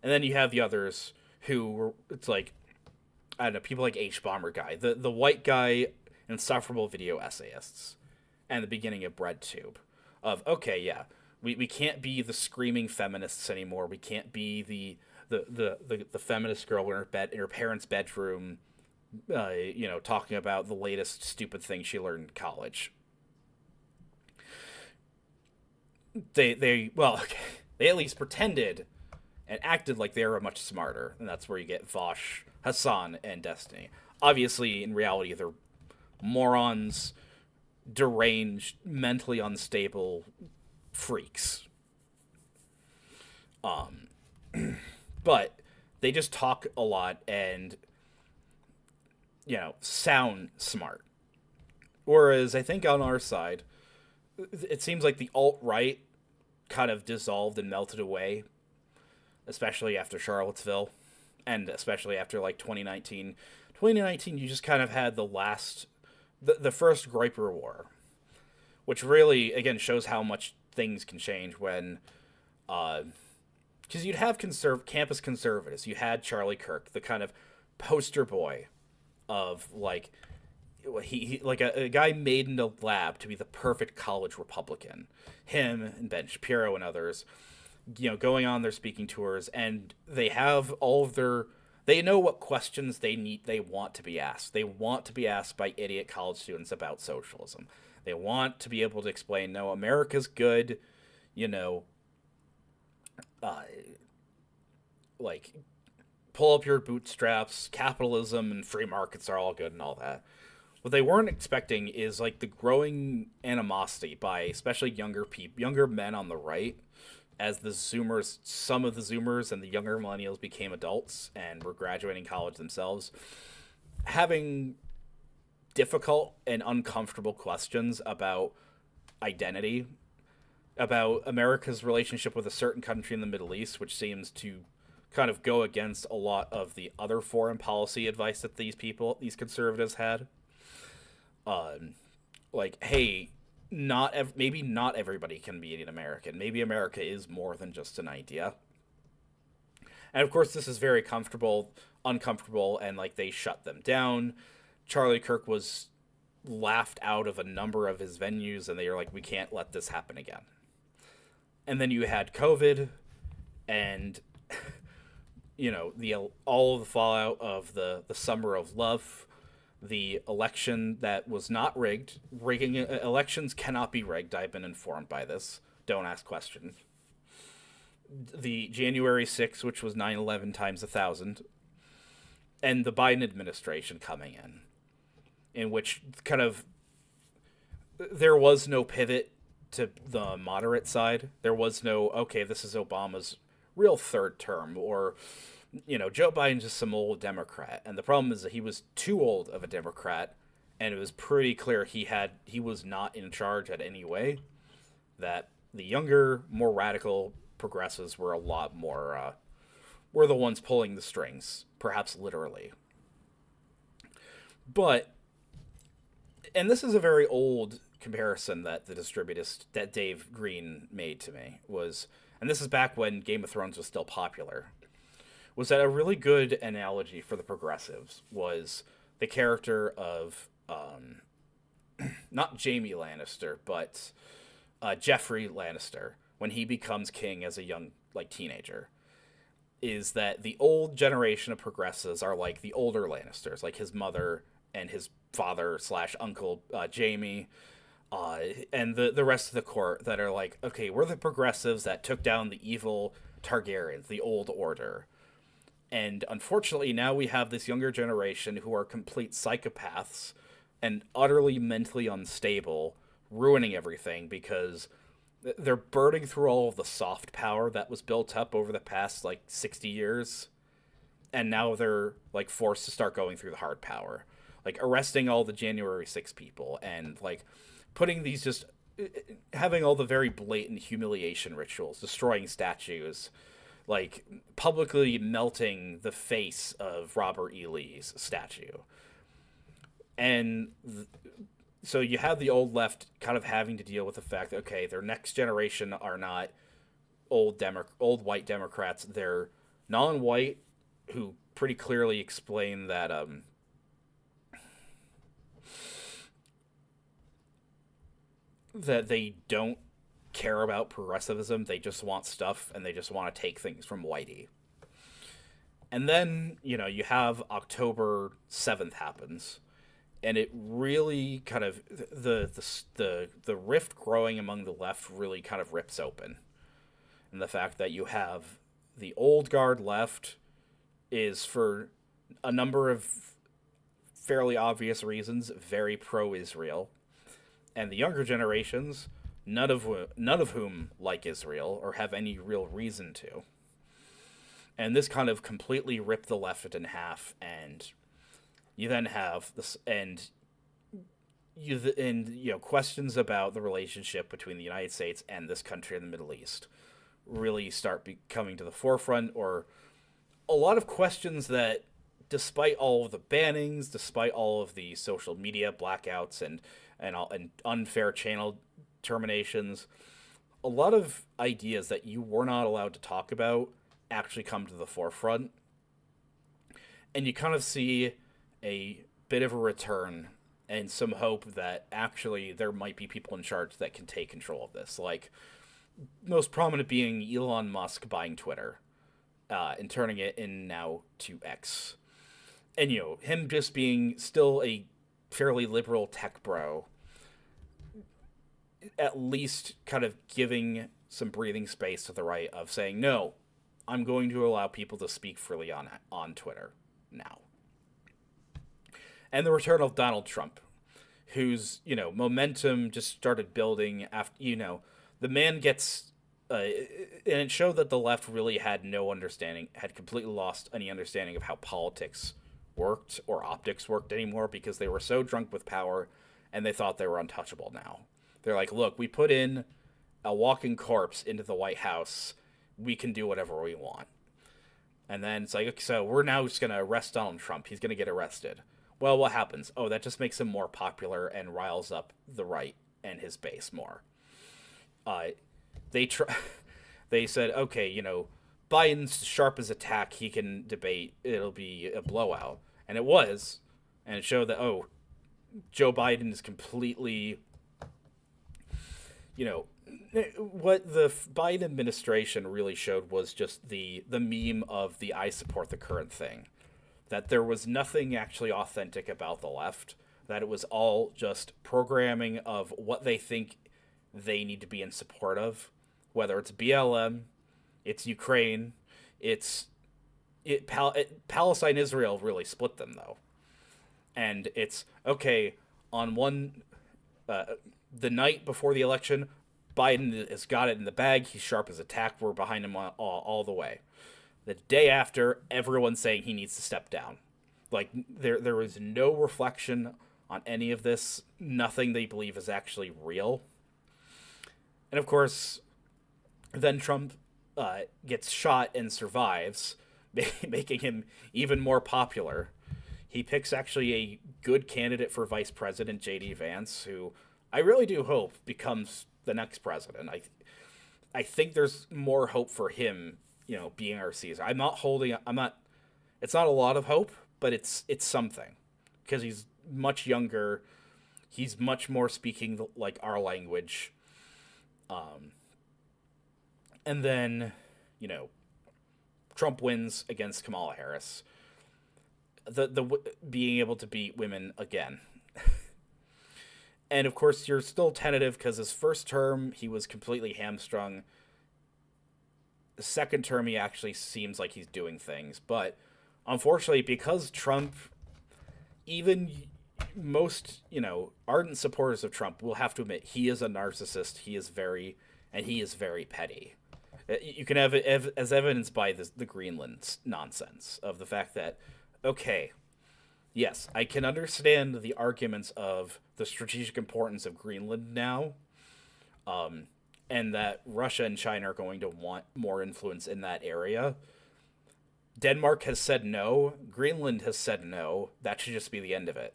And then you have the others who were, it's like, I don't know, people like H-Bomber Guy, the white guy, insufferable video essayists, and the beginning of BreadTube. Of, okay, yeah, we can't be the screaming feminists anymore. We can't be the feminist girl in her parents' bedroom, talking about the latest stupid thing she learned in college. Okay, they at least pretended and acted like they were much smarter, and that's where you get Vosh, Hassan, and Destiny. Obviously, in reality, they're morons, deranged, mentally unstable freaks. But they just talk a lot and, sound smart. Whereas I think on our side, it seems like the alt-right kind of dissolved and melted away, especially after Charlottesville, and especially after, like, 2019. 2019, you just kind of had the first Groyper War, which really, again, shows how much things can change when, because you'd have campus conservatives. You had Charlie Kirk, the kind of poster boy of, like, he like a guy made in a lab to be the perfect college Republican. Him and Ben Shapiro and others, going on their speaking tours, and they have they know what questions they want to be asked. They want to be asked by idiot college students about socialism. They want to be able to explain, no, America's good, like, pull up your bootstraps, capitalism and free markets are all good and all that. What they weren't expecting is, like, the growing animosity by especially younger men on the right, as some of the Zoomers and the younger millennials became adults and were graduating college themselves, having difficult and uncomfortable questions about identity, about America's relationship with a certain country in the Middle East, which seems to kind of go against a lot of the other foreign policy advice that these conservatives had. Like, hey, maybe not everybody can be an American. Maybe America is more than just an idea. And of course, this is very uncomfortable, and, like, they shut them down. Charlie Kirk was laughed out of a number of his venues, and they were like, we can't let this happen again. And then you had COVID, and all of the fallout of the summer of love, the election that was not rigged. Elections cannot be rigged. I've been informed by this. Don't ask questions. The January 6th, which was 9/11 times 1,000, and the Biden administration coming in which kind of there was no pivot to the moderate side. There was no, okay, this is Obama's real third term, or, Joe Biden's just some old Democrat. And the problem is that he was too old of a Democrat, and it was pretty clear he was not in charge at any way, that the younger, more radical progressives were a lot more, were the ones pulling the strings, perhaps literally. But, and this is a very old comparison that that Dave Green made to me, and this is back when Game of Thrones was still popular, was that a really good analogy for the progressives was the character of, not Jaime Lannister, but Joffrey Lannister, when he becomes king as a young, like, teenager, is that the old generation of progressives are like the older Lannisters, like his mother and his father / uncle, Jaime, and the rest of the court that are like, okay, we're the progressives that took down the evil Targaryens, the old order. And unfortunately, now we have this younger generation who are complete psychopaths and utterly mentally unstable, ruining everything because they're burning through all of the soft power that was built up over the past, like, 60 years. And now they're, like, forced to start going through the hard power. Like, arresting all the January 6 people and, like, putting these just having all the very blatant humiliation rituals, destroying statues, like publicly melting the face of Robert E. Lee's statue. And so you have the old left kind of having to deal with the fact that, okay, their next generation are not old white Democrats. They're non-white who pretty clearly explain that they don't care about progressivism. They just want stuff and they just want to take things from whitey. And then, you have October 7th happens, and it really kind of the rift growing among the left really kind of rips open. And the fact that you have the old guard left is, for a number of fairly obvious reasons, very pro-Israel, and the younger generations, none of whom like Israel or have any real reason to. And this kind of completely ripped the left in half, and you then have this, and questions about the relationship between the United States and this country in the Middle East really start coming to the forefront, or a lot of questions that, despite all of the bannings, despite all of the social media blackouts and unfair channel terminations, a lot of ideas that you were not allowed to talk about actually come to the forefront. And you kind of see a bit of a return and some hope that actually there might be people in charge that can take control of this. Like, most prominent being Elon Musk buying Twitter and turning it in now to X. And, him just being still a fairly liberal tech bro, at least kind of giving some breathing space to the right of saying, no, I'm going to allow people to speak freely on Twitter now. And the return of Donald Trump, whose, momentum just started building after, the man gets, and it showed that the left really had no understanding, had completely lost any understanding of how politics worked or optics worked anymore, because they were so drunk with power and they thought they were untouchable now. They're like, look, we put in a walking corpse into the White House. We can do whatever we want. And then it's like, okay, so we're now just going to arrest Donald Trump. He's going to get arrested. Well, what happens? Oh, that just makes him more popular and riles up the right and his base more. They they said, okay, Biden's sharp as a tack. He can debate. It'll be a blowout. And it was. And it showed that, oh, Joe Biden is completely, what the Biden administration really showed was just the meme of the I support the current thing. That there was nothing actually authentic about the left. That it was all just programming of what they think they need to be in support of. Whether it's BLM, it's Ukraine, Palestine, Israel really split them, though. And it's, okay, on the night before the election, Biden has got it in the bag. He's sharp as a tack. We're behind him all the way. The day after, everyone's saying he needs to step down. Like, there was no reflection on any of this. Nothing they believe is actually real. And of course, then Trump gets shot and survives, making him even more popular. He picks actually a good candidate for vice president, J.D. Vance, who I really do hope becomes the next president. I think there's more hope for him, being our Caesar. It's not a lot of hope, but it's something, because he's much younger. He's much more speaking like our language. And then, Trump wins against Kamala Harris. The being able to beat women again. And of course, you're still tentative because his first term, he was completely hamstrung. The second term, he actually seems like he's doing things. But unfortunately, because Trump, even most, ardent supporters of Trump will have to admit he is a narcissist. He is very petty. You can have it as evidenced by the Greenland nonsense of the fact that, okay, yes, I can understand the arguments of the strategic importance of Greenland now, and that Russia and China are going to want more influence in that area. Denmark has said no. Greenland has said no. That should just be the end of it,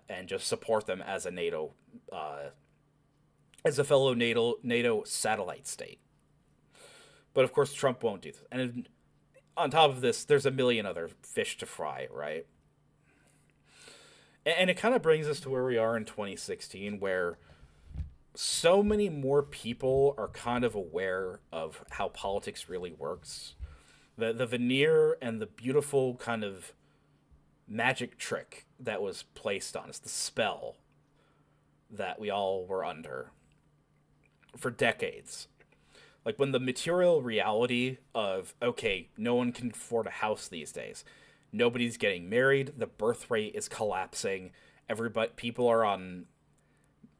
and just support them as a NATO, as a fellow NATO satellite state. But of course, Trump won't do this. And on top of this, there's a million other fish to fry, right? And it kind of brings us to where we are in 2016, where so many more people are kind of aware of how politics really works. The veneer and the beautiful kind of magic trick that was placed on us, the spell that we all were under for decades. Like when the material reality of, okay, no one can afford a house these days. Nobody's getting married. The birth rate is collapsing. People are on,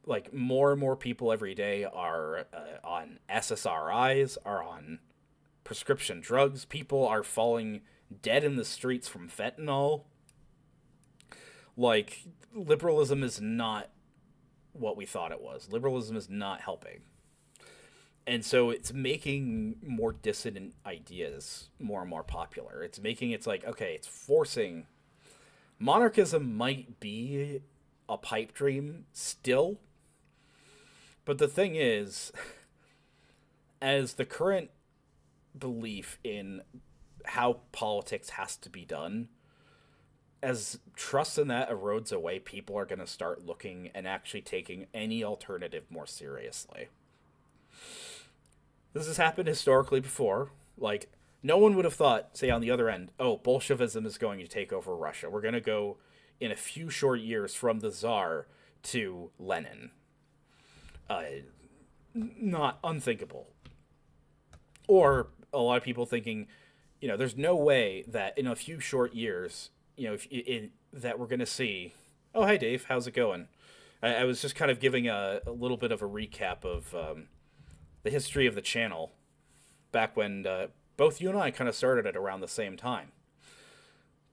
like, more and more people every day are on SSRIs, are on prescription drugs. People are falling dead in the streets from fentanyl. Like, liberalism is not what we thought it was. Liberalism is not helping. And so it's making more dissident ideas more and more popular. It's like, okay, it's forcing. Monarchism might be a pipe dream still. But the thing is, as the current belief in how politics has to be done, as trust in that erodes away, people are going to start looking and actually taking any alternative more seriously. This has happened historically before. Like, no one would have thought, say, on the other end, oh, Bolshevism is going to take over Russia. We're going to go in a few short years from the Tsar to Lenin. Not unthinkable. Or a lot of people thinking, there's no way that in a few short years, that we're going to see, oh, hi, Dave, how's it going? I was just kind of giving a little bit of a recap of the history of the channel back when both you and I kind of started it around the same time.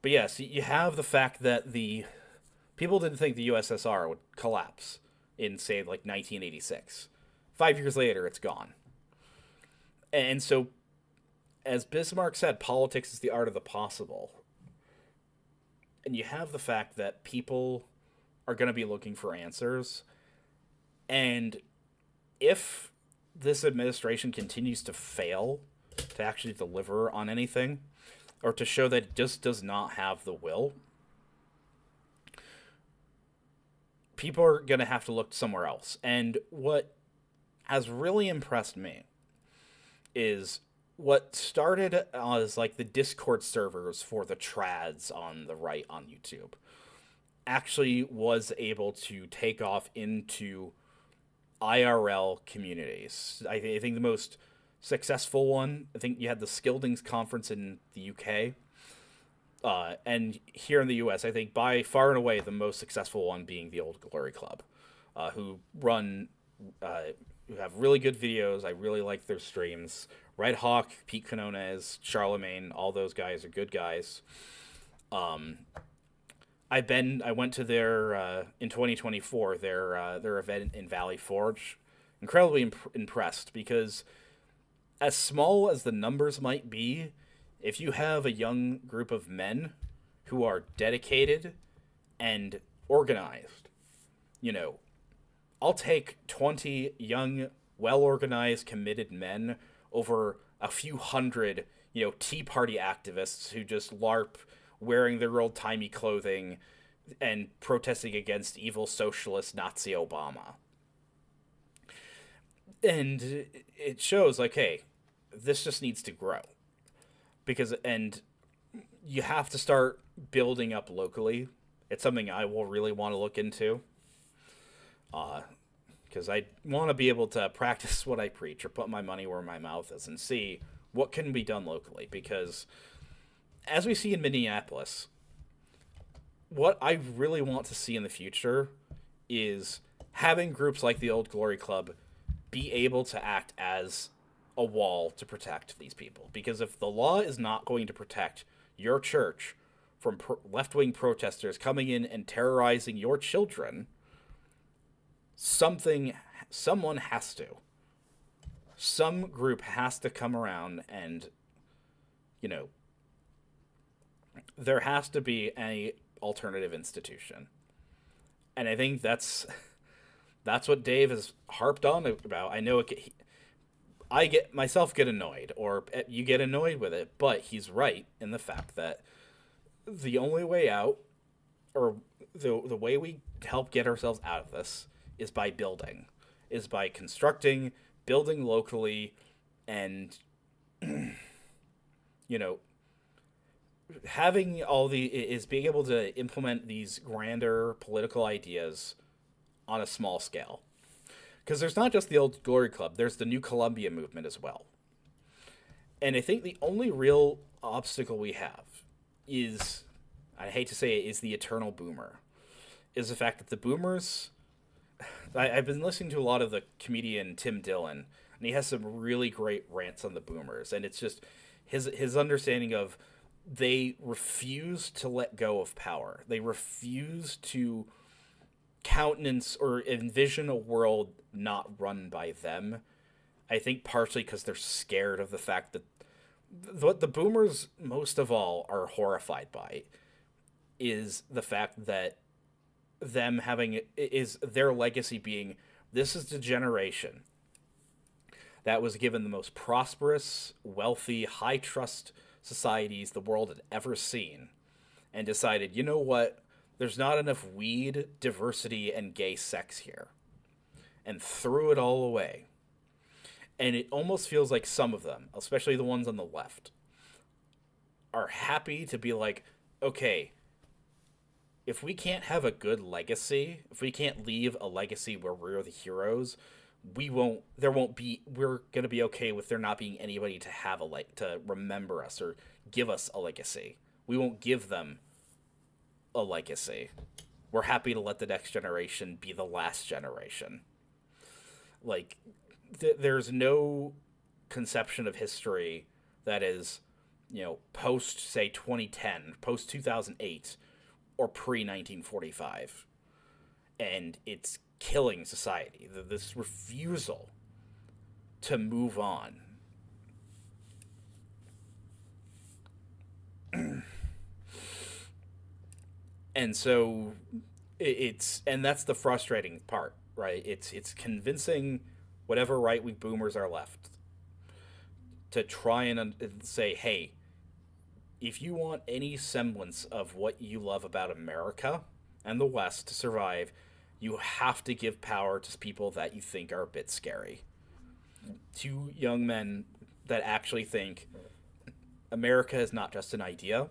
But yes, you have the fact that the people didn't think the USSR would collapse in, say, like 1986. 5 years later, it's gone. And so, as Bismarck said, politics is the art of the possible. And you have the fact that people are going to be looking for answers. And if this administration continues to fail to actually deliver on anything, or to show that it just does not have the will, people are going to have to look somewhere else. And what has really impressed me is what started as like the Discord servers for the trads on the right on YouTube actually was able to take off into IRL communities. I think the most successful one, I think you had the Skildings conference in the UK. And here in the US, I think by far and away the most successful one being the Old Glory Club, who have really good videos. I really like their streams. Red Hawk, Pete Canones, Charlemagne, all those guys are good guys. I went to their in 2024 their event in Valley Forge. Incredibly impressed, because as small as the numbers might be, if you have a young group of men who are dedicated and organized, I'll take 20 young, well-organized, committed men over a few hundred, Tea Party activists who just LARP, wearing their old-timey clothing and protesting against evil socialist Nazi Obama. And it shows, like, hey, this just needs to grow. And you have to start building up locally. It's something I will really want to look into. Because I want to be able to practice what I preach, or put my money where my mouth is, and see what can be done locally. Because as we see in Minneapolis, what I really want to see in the future is having groups like the Old Glory Club be able to act as a wall to protect these people. Because if the law is not going to protect your church from left-wing protesters coming in and terrorizing your children, something someone has to. Some group has to come around and, you know, there has to be a alternative institution. And I think that's what Dave has harped on about. I know I get annoyed, or you get annoyed with it, but he's right in the fact that the only way out, or the way we help get ourselves out of this, is by building, is by constructing, building locally, and you know, having all the is being able to implement these grander political ideas on a small scale. Because there's not just the old Glory Club, there's the New Columbia movement as well. And I think the only real obstacle we have is, I hate to say it, is the eternal boomer. Is the fact that the boomers. I've been listening to a lot of the comedian Tim Dillon, and he has some really great rants on the boomers. And it's just his understanding of, they refuse to let go of power. They refuse to countenance or envision a world not run by them. I think partially because they're scared of the fact that what the boomers most of all are horrified by is the fact that them having is their legacy being, this is the generation that was given the most prosperous, wealthy, high trust societies the world had ever seen, and decided, you know what, there's not enough weed, diversity, and gay sex here, and threw it all away. And it almost feels like some of them, especially the ones on the left, are happy to be like, okay, if we can't have a good legacy, if we can't leave a legacy where we're the heroes, we're going to be okay with there not being anybody to have to remember us or give us a legacy. We won't give them a legacy. We're happy to let the next generation be the last generation. Like, there's no conception of history that is, post, say, 2010, post 2008, or pre 1945. And it's killing society. This refusal to move on. And so and that's the frustrating part, right? It's convincing whatever right-wing boomers are left to try and say, hey, if you want any semblance of what you love about America and the West to survive, you have to give power to people that you think are a bit scary. To young men that actually think America is not just an idea,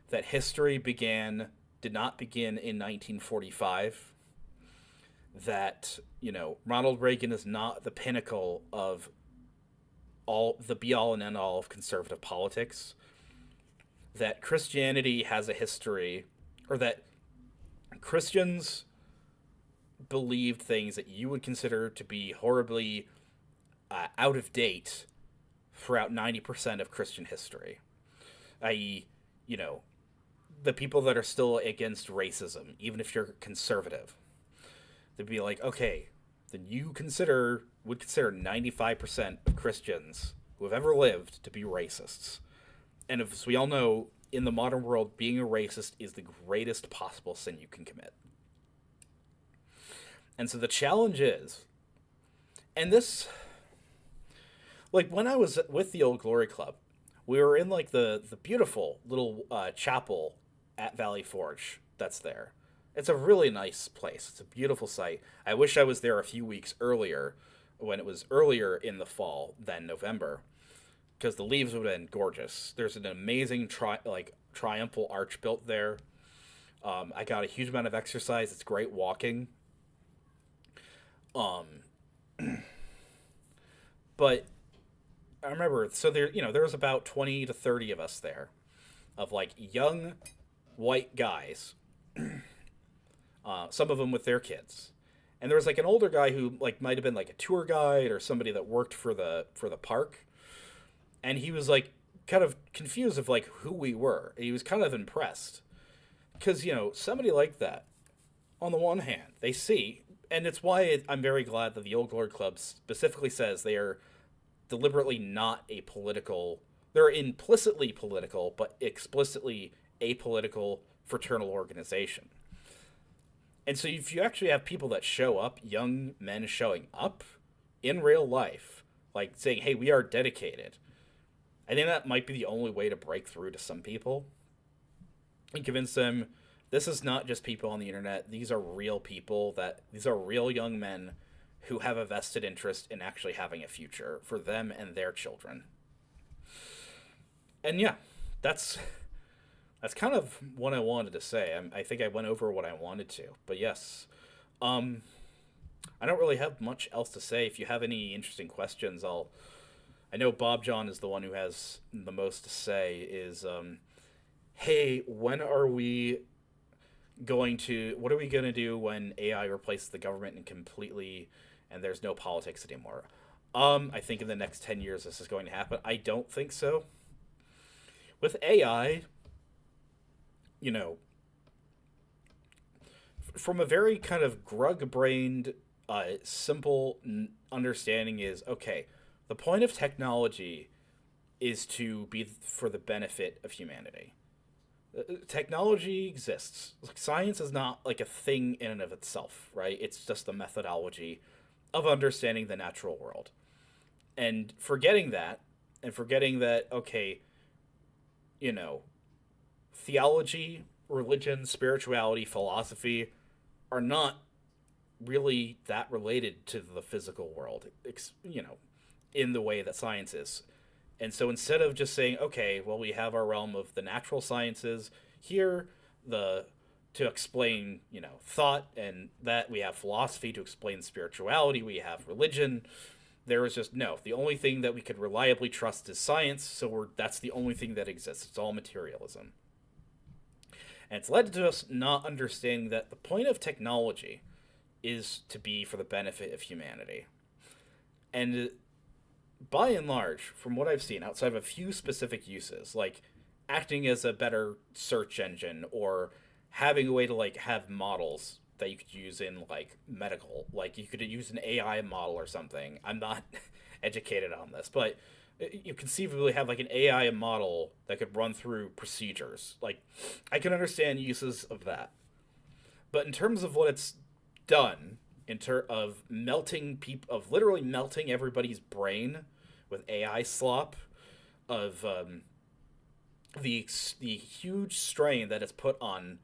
that history did not begin in 1945, that, Ronald Reagan is not the pinnacle of the be-all and end-all of conservative politics, that Christianity has a history, or that Christians believed things that you would consider to be horribly out of date throughout 90% of Christian history. I.e., the people that are still against racism, even if you're conservative, they'd be like, okay, then you would consider 95% of Christians who have ever lived to be racists. And as we all know, in the modern world, being a racist is the greatest possible sin you can commit. And so the challenge is, and this, like, when I was with the old Glory Club, we were in, like, the beautiful little chapel at Valley Forge that's there. It's a really nice place. It's a beautiful site. I wish I was there a few weeks earlier, when it was earlier in the fall than November, because the leaves would have been gorgeous. There's an amazing triumphal arch built there. I got a huge amount of exercise. It's great walking. But I remember, so there was about 20 to 30 of us there, of, like, young white guys, some of them with their kids. And there was, like, an older guy who, like, might have been, like, a tour guide or somebody that worked for the park. And he was, like, kind of confused of, like, who we were. And he was kind of impressed. Because, somebody like that, on the one hand, they see And it's why I'm very glad that the Old Glory Club specifically says they are deliberately not a political. They're implicitly political, but explicitly apolitical fraternal organization. And so if you actually have people that show up, young men showing up in real life, like saying, "Hey, we are dedicated," I think that might be the only way to break through to some people and convince them this is not just people on the internet. These are real people, that these are real young men who have a vested interest in actually having a future for them and their children. And yeah, that's that's kind of what I wanted to say. I think I went over what I wanted to. But yes, um, I don't really have much else to say. If you have any interesting questions, I'll. I know Bob John is the one who has the most to say. Is hey, when are we going to? What are we going to do when AI replaces the government and completely, and there's no politics anymore? I think in the next 10 years this is going to happen. I don't think so. With AI, you know, from a very kind of grug-brained, simple understanding is okay. The point of technology is to be for the benefit of humanity. Technology exists. Like, science is not like a thing in and of itself, right? It's just the methodology of understanding the natural world. And forgetting that, okay, you know, theology, religion, spirituality, philosophy are not really that related to the physical world, you know, in the way that science is. And so instead of just saying, okay, well, we have our realm of the natural sciences here, the to explain, you know, thought, and that we have philosophy to explain spirituality, we have religion. There was just no. The only thing that we could reliably trust is science, so that's the only thing that exists. It's all materialism. And it's led to us not understanding that the point of technology is to be for the benefit of humanity. And by and large, from what I've seen, outside of a few specific uses, like acting as a better search engine or having a way to like have models that you could use in like medical, like you could use an AI model or something. I'm not educated on this, but you conceivably have like an AI model that could run through procedures. Like I can understand uses of that, but in terms of what it's done, in terms of melting people, of literally melting everybody's brain with AI slop, of the huge strain that it's put on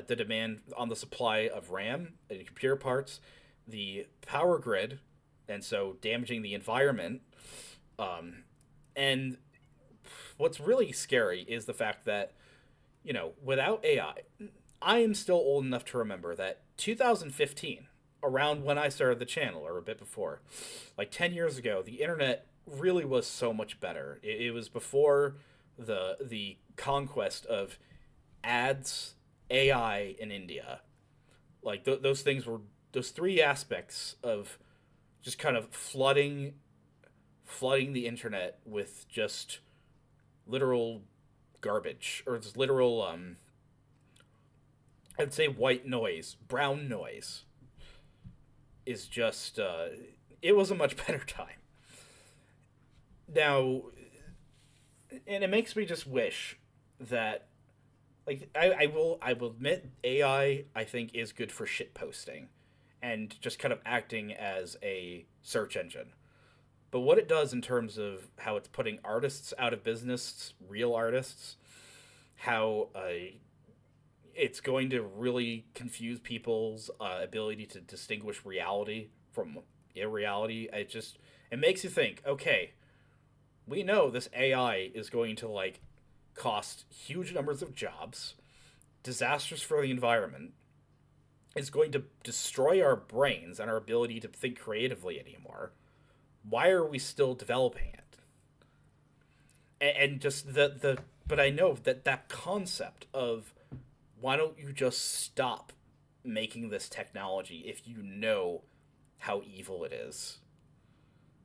the demand on the supply of RAM and computer parts, the power grid, and so damaging the environment. And what's really scary is the fact that, you know, without AI, I am still old enough to remember that 2015, around when I started the channel, or a bit before, like 10 years ago, the internet really was so much better. It was before the conquest of ads, AI in India. Like those things were those three aspects of just kind of flooding the internet with just literal garbage, or just literal I'd say white noise, brown noise is just it was a much better time. Now, and it makes me just wish that like I will admit AI I think is good for shit posting and just kind of acting as a search engine. But what it does in terms of how it's putting artists out of business, real artists, how it's going to really confuse people's ability to distinguish reality from irreality. It makes you think. Okay, we know this AI is going to like cost huge numbers of jobs, disastrous for the environment. It's going to destroy our brains and our ability to think creatively anymore. Why are we still developing it? And just the but I know that that concept of why don't you just stop making this technology if you know how evil it is?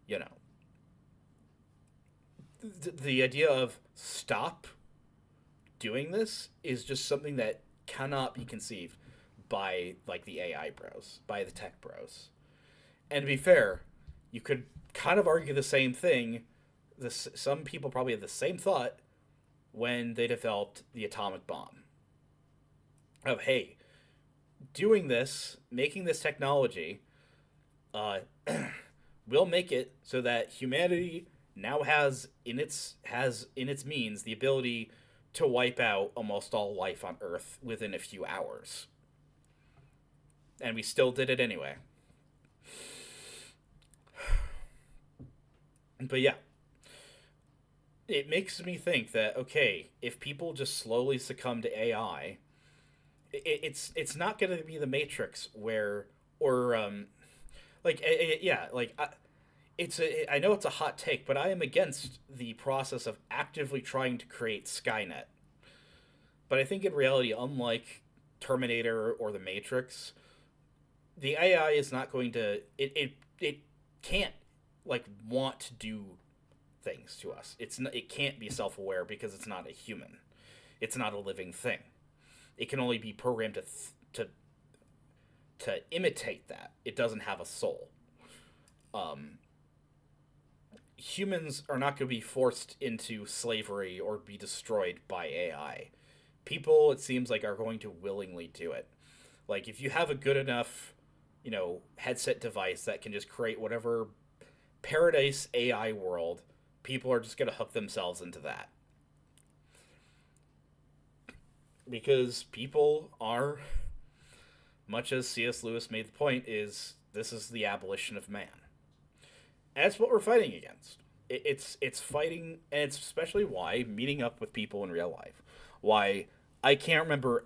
You know, the idea of stop doing this is just something that cannot be conceived by like the AI bros, by the tech bros. And to be fair, you could kind of argue the same thing. Some people probably had the same thought when they developed the atomic bomb. Of hey, doing this, making this technology, uh, will make it so that humanity now has in its means the ability to wipe out almost all life on Earth within a few hours. And we still did it anyway. But yeah, it makes me think that okay, if people just slowly succumb to AI, it's not going to be the Matrix where or like yeah like I know it's a hot take, but I am against the process of actively trying to create Skynet. But I think in reality, unlike Terminator or the Matrix, the AI is not going to it can't like want to do things to us. It can't be self aware because it's not a human. It's not a living thing. It can only be programmed to to imitate that. It doesn't have a soul. Um, Humans are not going to be forced into slavery or be destroyed by AI. People, it seems like, are going to willingly do it. Like, if you have a good enough, headset device that can just create whatever paradise AI world, people are just going to hook themselves into that. Because people are, much as C.S. Lewis made the point, is this is the abolition of man. And that's what we're fighting against. It's fighting, and it's especially why meeting up with people in real life. Why I can't remember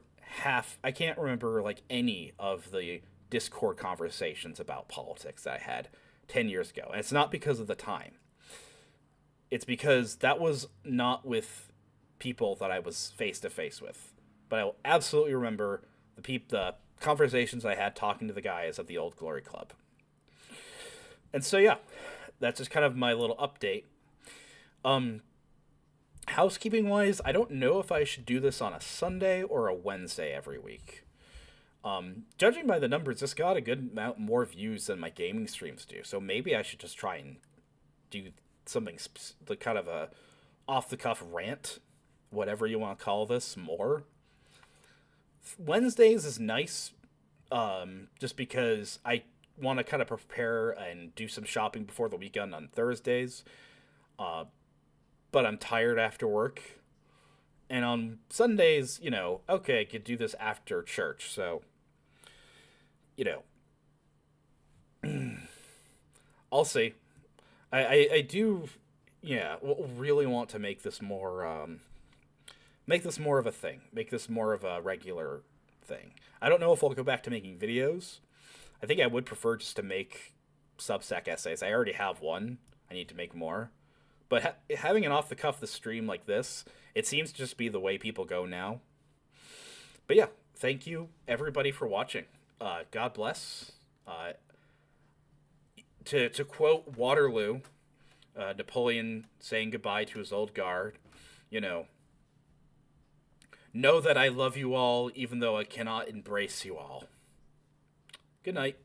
I can't remember like any of the Discord conversations about politics that I had 10 years ago. And it's not because of the time. It's because that was not with people that I was face to face with. But I will absolutely remember the conversations I had talking to the guys at the old Glory Club. And so yeah, that's just kind of my little update. Um, Housekeeping wise, I don't know if I should do this on a Sunday or a Wednesday every week. Judging by the numbers, this got a good amount more views than my gaming streams do. So maybe I should just try and do something the kind of a off the cuff rant, whatever you want to call this, more. Wednesdays is nice, just because I want to kind of prepare and do some shopping before the weekend on Thursdays. Uh, but I'm tired after work. And on Sundays, okay, I could do this after church. So, you know, I'll see. I do, yeah, really want to make this more of a thing. Make this more of a regular thing. I don't know if I'll go back to making videos. I think I would prefer just to make Substack essays. I already have one. I need to make more. But having an off-the-cuff stream like this, it seems to just be the way people go now. But yeah, thank you, everybody, for watching. God bless. To quote Waterloo, Napoleon saying goodbye to his old guard, know that I love you all, even though I cannot embrace you all. Good night.